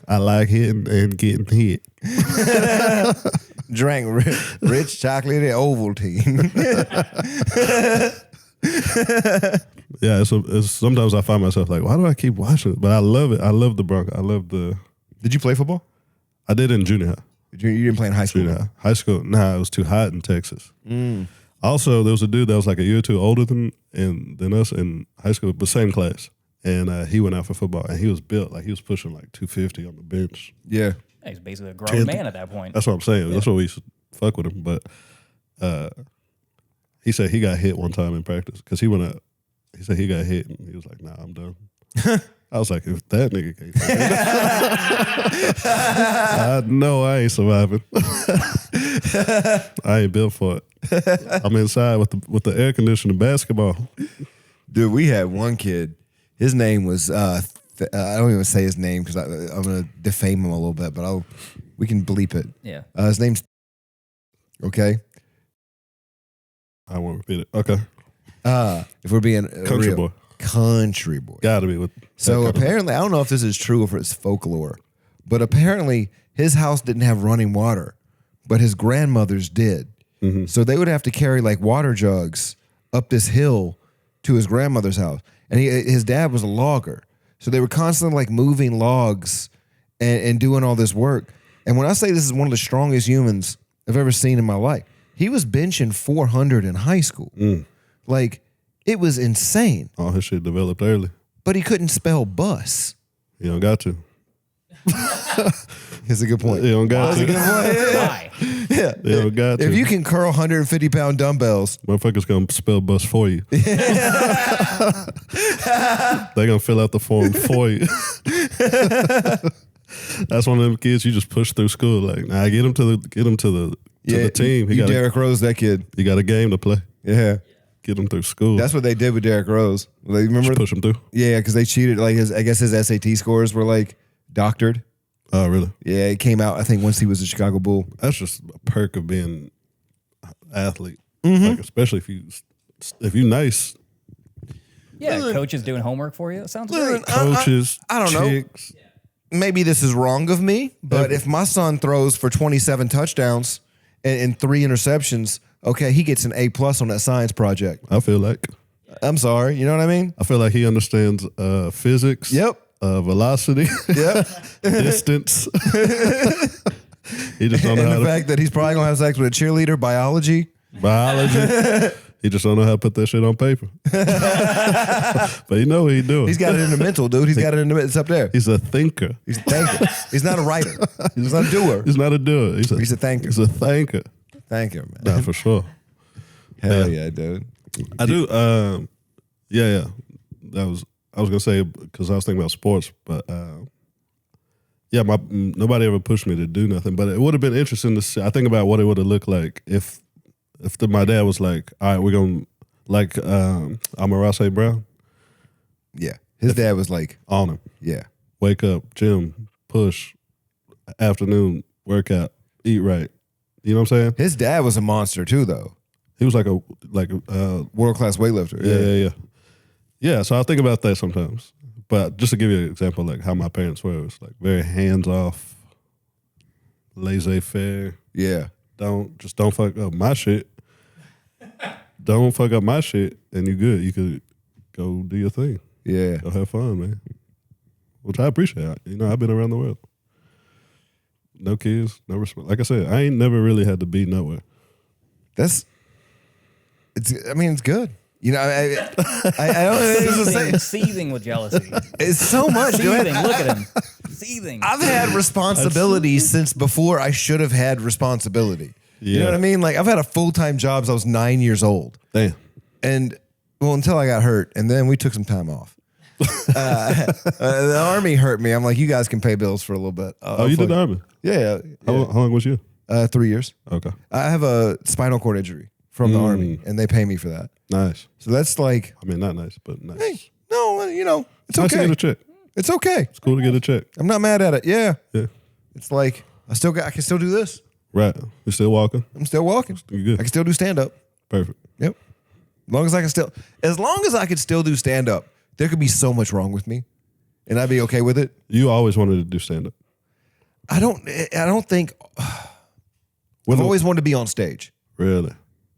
Speaker 5: I like hitting and getting hit.
Speaker 1: Drank rich chocolate Ovaltine.
Speaker 5: Yeah, it's sometimes I find myself like, why do I keep watching it? But I love it. I love the Broncos. I love the.
Speaker 1: Did you play football?
Speaker 5: I did in junior high.
Speaker 1: You didn't play in high school?
Speaker 5: Junior high. High school, nah, it was too hot in Texas. Also, there was a dude that was like a year or two older than us in high school, but same class. And he went out for football, and he was built like he was pushing like 250 on the bench.
Speaker 1: Yeah.
Speaker 2: He's basically a grown man at that point.
Speaker 5: That's what I'm saying. Yeah. That's what we used to fuck with him. But He said he got hit one time in practice because he went out. He said he got hit and he was like, "Nah, I'm done." I was like, "If that nigga can't, I know I ain't surviving. I ain't built for it. I'm inside with the air conditioning basketball."
Speaker 1: Dude, we had one kid. His name was I don't even say his name because I'm gonna defame him a little bit, but we can bleep it.
Speaker 2: Yeah.
Speaker 1: His name's okay.
Speaker 5: I won't repeat it. Okay.
Speaker 1: If we're being
Speaker 5: Country
Speaker 1: real.
Speaker 5: boy.
Speaker 1: Country boy.
Speaker 5: Gotta be with.
Speaker 1: So apparently, I don't know if this is true or if it's folklore, but apparently his house didn't have running water, but his grandmother's did.
Speaker 5: Mm-hmm.
Speaker 1: So they would have to carry like water jugs up this hill to his grandmother's house. And his dad was a logger. So they were constantly like moving logs and doing all this work. And when I say this is one of the strongest humans I've ever seen in my life, he was benching 400 in high school. Like, it was insane.
Speaker 5: All his shit developed early.
Speaker 1: But he couldn't spell bus.
Speaker 5: You don't got to.
Speaker 1: That's a good point.
Speaker 5: You don't got to.
Speaker 2: Why?
Speaker 1: Yeah.
Speaker 5: You don't got to.
Speaker 1: If you can curl 150-pound dumbbells,
Speaker 5: Motherfuckers gonna spell bus for you. They gonna fill out the form for you. That's one of them kids you just push through school. Like, nah, get him to the team.
Speaker 1: You Derrick Rose, that kid.
Speaker 5: He got a game to play.
Speaker 1: Yeah.
Speaker 5: Get him through school.
Speaker 1: That's what they did with Derrick Rose. Like, remember?
Speaker 5: Just push him through.
Speaker 1: Yeah, because they cheated. Like, I guess his SAT scores were like doctored.
Speaker 5: Oh, really?
Speaker 1: Yeah, it came out, I think, once he was a Chicago Bull.
Speaker 5: That's just a perk of being an athlete. Like, especially if you nice.
Speaker 2: Yeah, coach is doing homework for you. That sounds great.
Speaker 5: Coaches,
Speaker 1: I don't know.
Speaker 5: chicks.
Speaker 1: Maybe this is wrong of me, but if my son throws for 27 touchdowns and 3 interceptions, okay, he gets an A+ on that science project.
Speaker 5: I feel like.
Speaker 1: I'm sorry, you know what I mean?
Speaker 5: I feel like he understands physics.
Speaker 1: Yep.
Speaker 5: Velocity.
Speaker 1: Yep.
Speaker 5: Distance. He just don't know
Speaker 1: And
Speaker 5: how
Speaker 1: the
Speaker 5: to
Speaker 1: fact that he's probably gonna have sex with a cheerleader, biology.
Speaker 5: biology. He just don't know how to put that shit on paper. But you know what he doing.
Speaker 1: He's got it in the mental, dude. He's got it in the it's up there.
Speaker 5: He's a thinker.
Speaker 1: He's a thinker. He's not a writer. He's not a doer.
Speaker 5: He's not a doer. He's a thinker. He's a thinker.
Speaker 1: Thank you, man.
Speaker 5: Nah, for sure.
Speaker 1: Hell yeah, dude.
Speaker 5: I do. Yeah. I was gonna say because I was thinking about sports, but yeah, nobody ever pushed me to do nothing. But it would have been interesting to see. I think about what it would have looked like if my dad was like, "All right, we're gonna like Amara St. Brown."
Speaker 1: Yeah. His dad was like,
Speaker 5: On him.
Speaker 1: yeah.
Speaker 5: Wake up, gym, push, afternoon workout, eat right. You know what I'm saying?
Speaker 1: His dad was a monster too, though.
Speaker 5: He was like a
Speaker 1: World-class weightlifter.
Speaker 5: Yeah. Yeah, so I think about that sometimes. But just to give you an example, like how my parents were, it was like very hands-off, laissez-faire.
Speaker 1: Yeah.
Speaker 5: Don't fuck up my shit. Don't fuck up my shit, and you good. You could go do your thing.
Speaker 1: Yeah.
Speaker 5: Go have fun, man. Which I appreciate. You know, I've been around the world. No kids, no respect. Like I said, I ain't never really had to be nowhere.
Speaker 1: It's good. You know, I don't.
Speaker 2: Seething with jealousy.
Speaker 1: It's so much, dude.
Speaker 2: Seething. Look at him. Seething.
Speaker 1: I've had responsibility since before I should have had responsibility. You know
Speaker 5: Yeah.
Speaker 1: what I mean? Like, I've had a full-time job since I was 9 years old.
Speaker 5: Damn.
Speaker 1: And, well, until I got hurt. And then we took some time off. The Army hurt me. I'm like, you guys can pay bills for a little bit.
Speaker 5: Oh, you did the Army?
Speaker 1: Yeah.
Speaker 5: How long was you?
Speaker 1: 3 years.
Speaker 5: Okay.
Speaker 1: I have a spinal cord injury from the Army, and they pay me for that.
Speaker 5: Nice.
Speaker 1: So that's like,
Speaker 5: I mean, not nice, but nice.
Speaker 1: hey, no, you know, it's
Speaker 5: Nice to
Speaker 1: okay.
Speaker 5: get a check.
Speaker 1: It's okay.
Speaker 5: It's cool to get a check.
Speaker 1: I'm not mad at it. Yeah.
Speaker 5: Yeah.
Speaker 1: It's like, I can still do this.
Speaker 5: Right. You still walking?
Speaker 1: I'm still walking.
Speaker 5: You good.
Speaker 1: I can still do stand up.
Speaker 5: Perfect.
Speaker 1: Yep. As long as I could still do stand up, there could be so much wrong with me, and I'd be okay with it.
Speaker 5: You always wanted to do stand up.
Speaker 1: I don't think I've always wanted to be on stage.
Speaker 5: Really?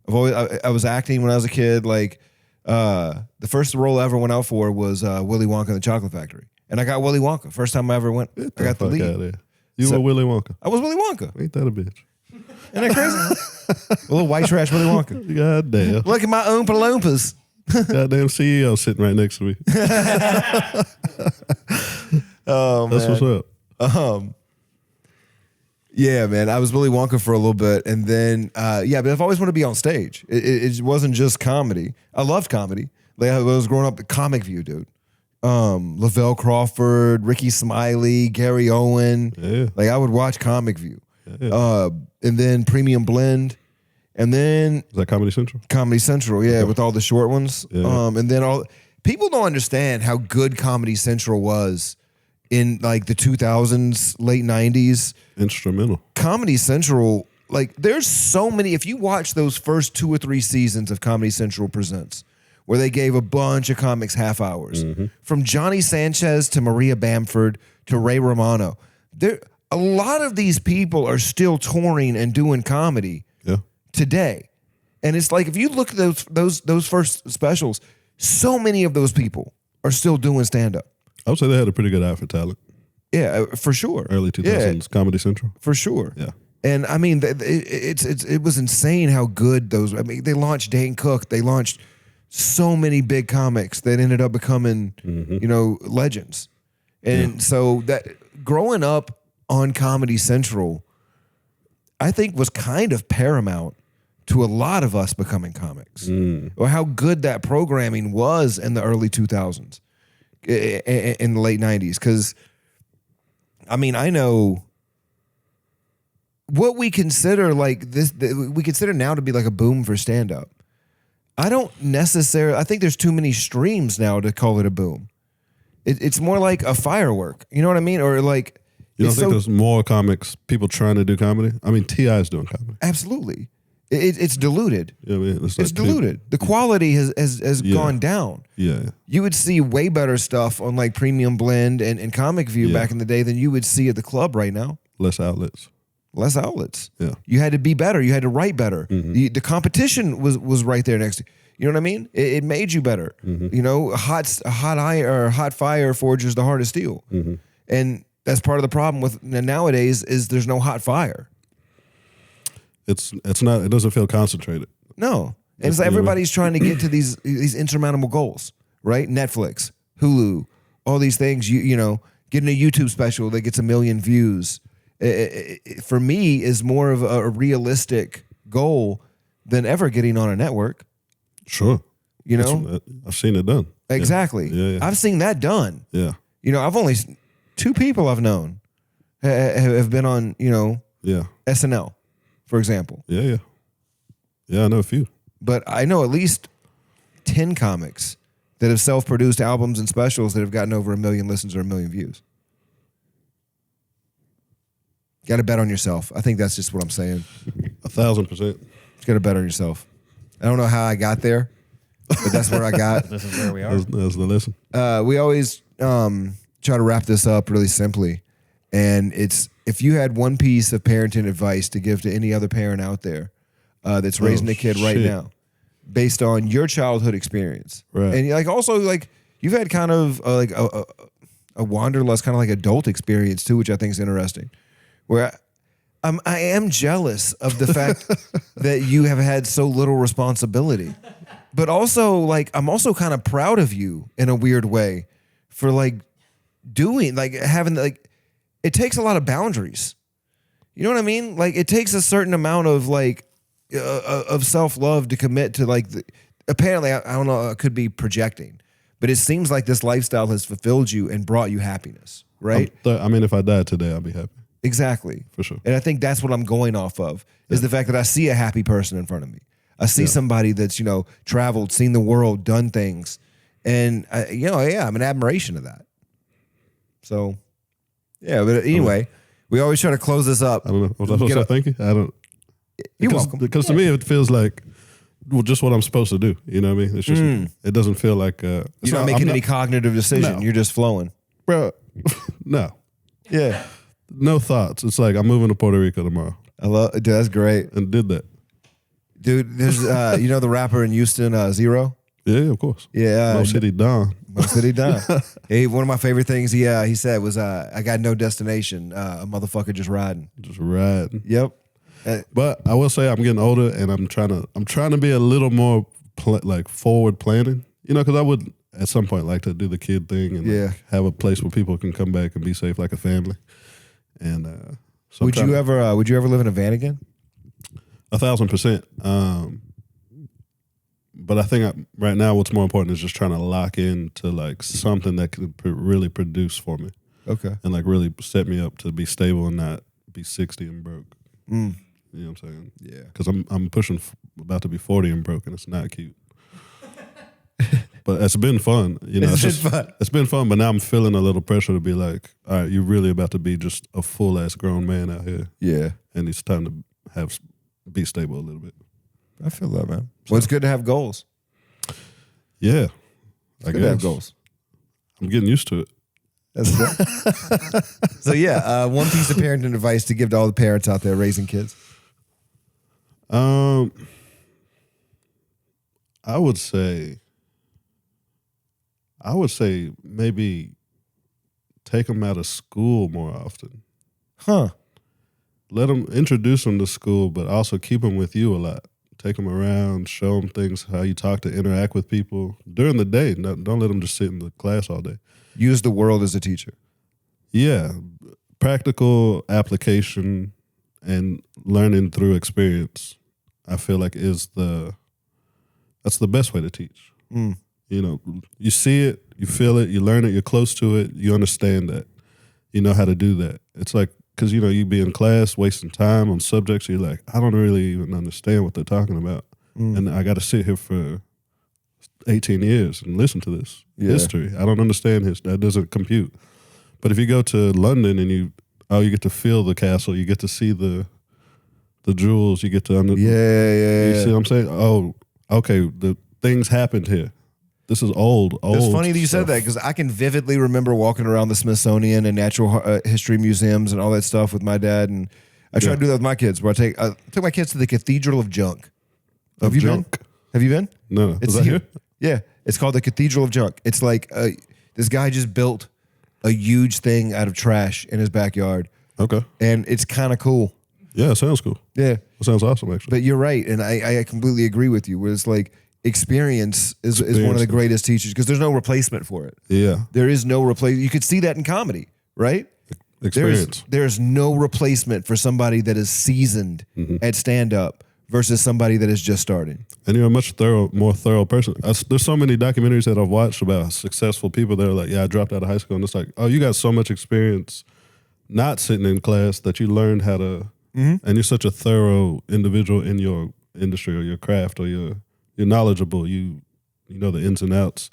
Speaker 1: I was acting when I was a kid. Like the first role I ever went out for was Willy Wonka and the Chocolate Factory, and I got Willy Wonka. First time I ever went, I got the
Speaker 5: Fuck
Speaker 1: lead.
Speaker 5: out of there. You were Willy Wonka.
Speaker 1: I was Willy Wonka.
Speaker 5: Ain't that a bitch?
Speaker 1: Isn't that crazy? A little white trash Willy Wonka.
Speaker 5: God damn.
Speaker 1: Look at my Oompa Loompas.
Speaker 5: Goddamn CEO sitting right next to me.
Speaker 1: Oh,
Speaker 5: That's
Speaker 1: man.
Speaker 5: what's up.
Speaker 1: Yeah, man. I was Willy Wonka for a little bit, and then but I've always wanted to be on stage. It wasn't just comedy. I loved comedy. Like I was growing up, Comic View, dude. Lavelle Crawford, Ricky Smiley, Gary Owen.
Speaker 5: Yeah.
Speaker 1: Like I would watch Comic View, and then Premium Blend, and then
Speaker 5: Is that Comedy Central?
Speaker 1: Comedy Central. Yeah, with all the short ones.
Speaker 5: Yeah.
Speaker 1: And then all people don't understand how good Comedy Central was in like the 2000s, late 90s.
Speaker 5: Instrumental.
Speaker 1: Comedy Central, like there's so many. If you watch those first 2 or 3 seasons of Comedy Central Presents, where they gave a bunch of comics half hours, from Johnny Sanchez to Maria Bamford to Ray Romano, a lot of these people are still touring and doing comedy today. And it's like if you look at those first specials, so many of those people are still doing stand up.
Speaker 5: I would say they had a pretty good eye for talent.
Speaker 1: Yeah, for sure.
Speaker 5: Early 2000s Comedy Central.
Speaker 1: For sure.
Speaker 5: Yeah.
Speaker 1: And I mean, it was insane how good those. I mean, they launched Dane Cook. They launched so many big comics that ended up becoming, legends. And so that growing up on Comedy Central, I think was kind of paramount to a lot of us becoming comics, or how good that programming was in the early 2000s, in the late 90s. Because, I mean, I know what we consider like this, we consider now to be like a boom for stand-up. I think there's too many streams now to call it a boom. It's more like a firework. You know what I mean? Or like...
Speaker 5: You don't think there's more comics, people trying to do comedy? I mean, T.I.'s doing comedy.
Speaker 1: Absolutely. It's diluted.
Speaker 5: Yeah, I mean,
Speaker 1: it's diluted. The quality has gone down.
Speaker 5: Yeah.
Speaker 1: You would see way better stuff on like Premium Blend and Comic View back in the day than you would see at the club right now.
Speaker 5: Less outlets.
Speaker 1: Yeah. You had to be better. You had to write better. The competition was right there next to you. You know what I mean? It made you better. You know, hot fire forges the hardest steel. And that's part of the problem with nowadays is there's no hot fire.
Speaker 5: It's not. It doesn't feel concentrated.
Speaker 1: No, and it's like everybody's trying to get to these insurmountable goals, right? Netflix, Hulu, all these things. You know, getting a YouTube special that gets 1 million views. For me, is more of a realistic goal than ever getting on a network.
Speaker 5: Sure.
Speaker 1: You know,
Speaker 5: I've seen it done.
Speaker 1: Exactly.
Speaker 5: Yeah.
Speaker 1: I've seen that done.
Speaker 5: Yeah.
Speaker 1: You know, I've only 2 people I've known have been on, SNL, for example.
Speaker 5: Yeah, I know a few.
Speaker 1: But I know at least 10 comics that have self-produced albums and specials that have gotten over 1 million listens or 1 million views. Got to bet on yourself. I think that's just what I'm saying.
Speaker 5: 1,000%.
Speaker 1: You got to bet on yourself. I don't know how I got there, but that's where I got.
Speaker 2: This is where we are.
Speaker 5: That's the lesson.
Speaker 1: We always try to wrap this up really simply. And it's, if you had one piece of parenting advice to give to any other parent out there that's raising a kid right now, based on your childhood experience,
Speaker 5: right?
Speaker 1: And like also like you've had kind of like a wanderlust kind of like adult experience too, which I think is interesting. Where I am jealous of the fact that you have had so little responsibility, but also like I'm also kind of proud of you in a weird way for like having like. It takes a lot of boundaries. You know what I mean? Like it takes a certain amount of like of self-love to commit to like apparently I don't know, I could be projecting, but it seems like this lifestyle has fulfilled you and brought you happiness, right?
Speaker 5: I mean, if I died today, I'd be happy.
Speaker 1: Exactly.
Speaker 5: For sure.
Speaker 1: And I think that's what I'm going off of is the fact that I see a happy person in front of me. I see somebody that's, traveled, seen the world, done things. And I'm an admiration of that. So yeah, but anyway, we always try to close this up.
Speaker 5: I don't know. Was I supposed to say thank you? I don't.
Speaker 1: You're welcome.
Speaker 5: Because to me, it feels like just what I'm supposed to do. You know what I mean? It's just it doesn't feel like
Speaker 1: you're not making any cognitive decision.
Speaker 5: No.
Speaker 1: You're just flowing,
Speaker 5: bro. No.
Speaker 1: Yeah.
Speaker 5: No thoughts. It's like I'm moving to Puerto Rico tomorrow.
Speaker 1: Dude, that's great.
Speaker 5: And did that.
Speaker 1: Dude, there's the rapper in Houston, Zero.
Speaker 5: Yeah, of course.
Speaker 1: Yeah,
Speaker 5: Mo City Don.
Speaker 1: Mo City Don. Hey, one of my favorite things he said was, "I got no destination. A motherfucker just riding."
Speaker 5: Just riding.
Speaker 1: Yep.
Speaker 5: But I will say I'm getting older, and I'm trying to be a little more forward planning. Because I would at some point like to do the kid thing and have a place where people can come back and be safe like a family. And So
Speaker 1: Would you ever live in a van again?
Speaker 5: 1,000%. But I think right now what's more important is just trying to lock into like something that can really produce for me.
Speaker 1: Okay.
Speaker 5: And like really set me up to be stable and not be 60 and broke. You know what I'm saying?
Speaker 1: Yeah.
Speaker 5: Because I'm pushing about to be 40 and broke, and it's not cute. But it's been fun. You know, it's been fun. But now I'm feeling a little pressure to be like, all right, you're really about to be just a full ass grown man out here.
Speaker 1: Yeah.
Speaker 5: And it's time to be stable a little bit.
Speaker 1: I feel that, man. Well, it's good to have goals.
Speaker 5: Yeah.
Speaker 1: It's good to have goals.
Speaker 5: I'm getting used to it.
Speaker 1: That's good. So yeah, one piece of parenting advice to give to all the parents out there raising kids.
Speaker 5: I would say maybe take them out of school more often.
Speaker 1: Huh.
Speaker 5: Let them introduce them to school, but also keep them with you a lot. Take them around, show them things, how you talk to interact with people during the day. Don't let them just sit in the class all day.
Speaker 1: Use the world as a teacher.
Speaker 5: Yeah. Practical application and learning through experience, I feel like that's the best way to teach. You know, you see it, you feel it, you learn it, you're close to it, you understand that. You know how to do that. It's like, because, you know, you be in class wasting time on subjects, you're like, I don't really even understand what they're talking about. And I got to sit here for 18 years and listen to this history. I don't understand history. That doesn't compute. But if you go to London and you get to feel the castle, you get to see the jewels, you get to You see what I'm saying? Oh, okay, the things happened here. This is old.
Speaker 1: It's funny that you said that because I can vividly remember walking around the Smithsonian and natural history museums and all that stuff with my dad, and I try to do that with my kids. Where I took my kids to the Cathedral of Junk. Have you been? Have you been?
Speaker 5: No.
Speaker 1: It's
Speaker 5: Is that here?
Speaker 1: Yeah, it's called the Cathedral of Junk. It's like this guy just built a huge thing out of trash in his backyard.
Speaker 5: Okay.
Speaker 1: And it's kind of cool.
Speaker 5: Yeah, it sounds cool.
Speaker 1: Yeah.
Speaker 5: It sounds awesome, actually.
Speaker 1: But you're right, and I completely agree with you. Where it's like experience is one of the greatest teachers because there's no replacement for it.
Speaker 5: Yeah.
Speaker 1: There is no replacement. You could see that in comedy, right?
Speaker 5: Experience.
Speaker 1: There's no replacement for somebody that is seasoned at stand-up versus somebody that is just starting.
Speaker 5: And you're a much more thorough person. There's so many documentaries that I've watched about successful people that are like, yeah, I dropped out of high school. And it's like, oh, you got so much experience not sitting in class that you learned how to, and you're such a thorough individual in your industry or your craft or you're knowledgeable. You know the ins and outs.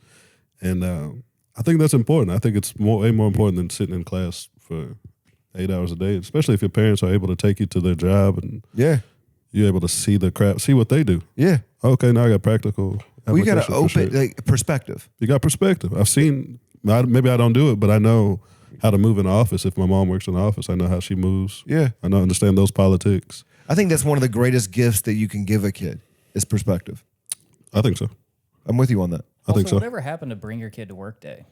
Speaker 5: And I think that's important. I think it's way more important than sitting in class for 8 hours a day, especially if your parents are able to take you to their job and you're able to see the crap, see what they do. Yeah. Okay, now I got practical.
Speaker 1: We got to open perspective.
Speaker 5: You got perspective. I've seen, maybe I don't do it, but I know how to move in the office. If my mom works in the office, I know how she moves. Yeah. I understand those politics.
Speaker 1: I think that's one of the greatest gifts that you can give a kid is perspective.
Speaker 5: I think so.
Speaker 1: I'm with you on that.
Speaker 5: I think so.
Speaker 2: Whatever happened to bring your kid to work day?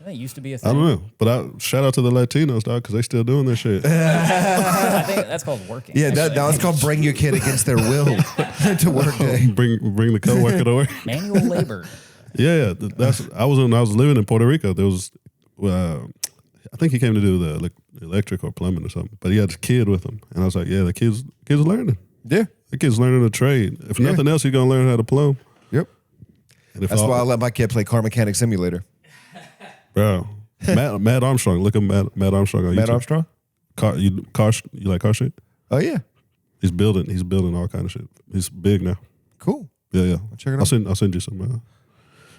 Speaker 2: I think it used to be a thing.
Speaker 5: I don't know, but shout out to the Latinos, dog, because they still doing this shit.
Speaker 2: I think that's called working.
Speaker 1: Yeah, that's called bring your kid against their will to work day.
Speaker 5: Bring the coworker to work.
Speaker 2: Manual labor.
Speaker 5: Yeah, I was living in Puerto Rico. There was, I think he came to do the electric or plumbing or something, but he had a kid with him, and I was like, yeah, the kid's learning. Yeah, the kid's learning a trade. If nothing else, he's gonna learn how to plumb. Yep.
Speaker 1: That's why I let my kid play Car Mechanic Simulator.
Speaker 5: Bro, Matt Armstrong. Look at Matt Armstrong on YouTube.
Speaker 1: Matt Armstrong?
Speaker 5: You like car shit?
Speaker 1: Oh yeah.
Speaker 5: He's building all kind of shit. He's big now.
Speaker 1: Cool.
Speaker 5: Yeah.
Speaker 1: Check it out.
Speaker 5: I'll send you some.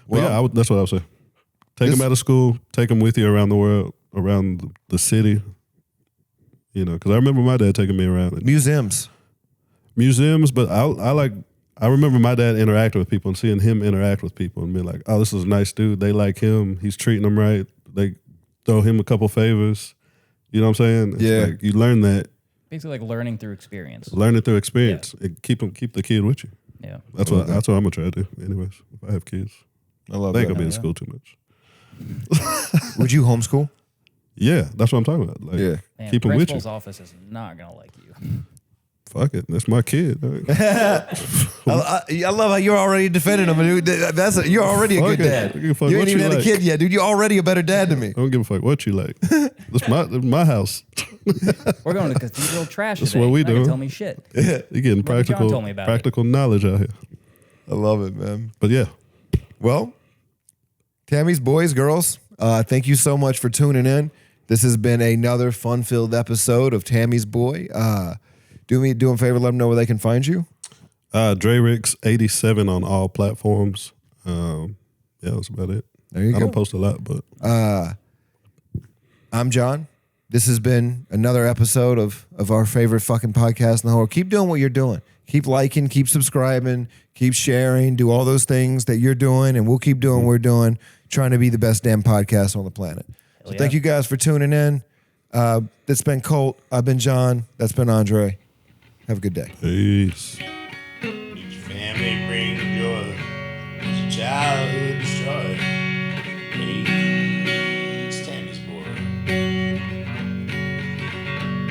Speaker 5: Well, that's what I would say. Take them out of school. Take them with you around the world, around the city. You know, because I remember my dad taking me around
Speaker 1: museums,
Speaker 5: but I remember my dad interacting with people and seeing him interact with people and being like, oh, this is a nice dude. They like him. He's treating them right. They throw him a couple favors. You know what I'm saying? It's like you learn that.
Speaker 2: Basically like learning through experience.
Speaker 5: Learning through experience. Yeah. And keep the kid with you.
Speaker 2: Yeah.
Speaker 5: That's what I'm going to try to do anyways. If I have kids.
Speaker 1: I love
Speaker 5: they
Speaker 1: that.
Speaker 5: They ain't going to be in school too much.
Speaker 1: Would you homeschool?
Speaker 5: Yeah, that's what I'm talking about. Like,
Speaker 2: Man,
Speaker 5: keep them with you.
Speaker 2: Principal's office is not going to like you.
Speaker 5: Fuck it, that's my kid.
Speaker 1: I love how you're already defending him, dude. You're already a good dad. You ain't even had a kid yet, dude. You're already a better dad to me.
Speaker 5: I don't give a fuck what you like. That's my house.
Speaker 2: We're going to Cathedral Trash
Speaker 5: That's
Speaker 2: today.
Speaker 5: what we
Speaker 2: Not gonna
Speaker 5: doing.
Speaker 2: Tell me shit.
Speaker 5: You're getting
Speaker 2: Brother John
Speaker 5: practical,
Speaker 2: told me about
Speaker 5: practical knowledge out here.
Speaker 1: I love it, man.
Speaker 5: But yeah,
Speaker 1: Well, Tammy's boys, girls, thank you so much for tuning in. This has been another fun-filled episode of Tammy's Boy. Do me a favor, let them know where they can find you.
Speaker 5: Drayrix87 on all platforms. Yeah, that's about it.
Speaker 1: There you
Speaker 5: I
Speaker 1: go.
Speaker 5: don't post a lot, but
Speaker 1: I'm John. This has been another episode of our favorite fucking podcast in the whole. Keep doing what you're doing. Keep liking, keep subscribing, keep sharing, do all those things that you're doing, and we'll keep doing what we're doing, trying to be the best damn podcast on the planet. So
Speaker 2: yeah.
Speaker 1: thank you guys for tuning in. That's been Colt. I've been John. That's been Andre. Have a good day.
Speaker 5: peace.
Speaker 3: Did your family bring joy? Was your childhood destroyed? Hey, it's Tammy's boy.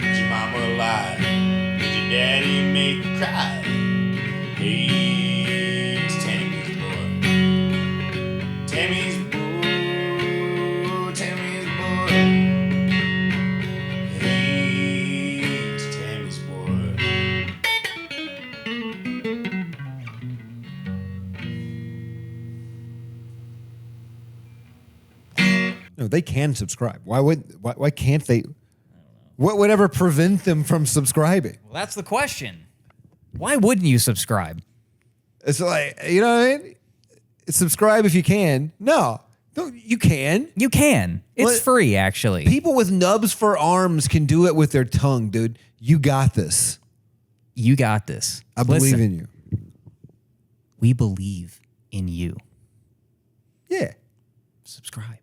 Speaker 3: Is your mama alive? Did your daddy make you cry? Hey, it's Tammy's boy. Tammy's boy. Tammy's boy. Hey, it's Tammy's boy.
Speaker 1: No, they can subscribe. Why can't they? What would ever prevent them from subscribing?
Speaker 2: Well, that's the question. Why wouldn't you subscribe?
Speaker 1: It's like, you know what I mean? Subscribe if you can. No, you can.
Speaker 2: You can. It's
Speaker 1: What?
Speaker 2: free, actually.
Speaker 1: People with nubs for arms can do it with their tongue, dude. You got this.
Speaker 2: You got this.
Speaker 1: I believe in you.
Speaker 2: We believe in you.
Speaker 1: Yeah.
Speaker 2: Subscribe.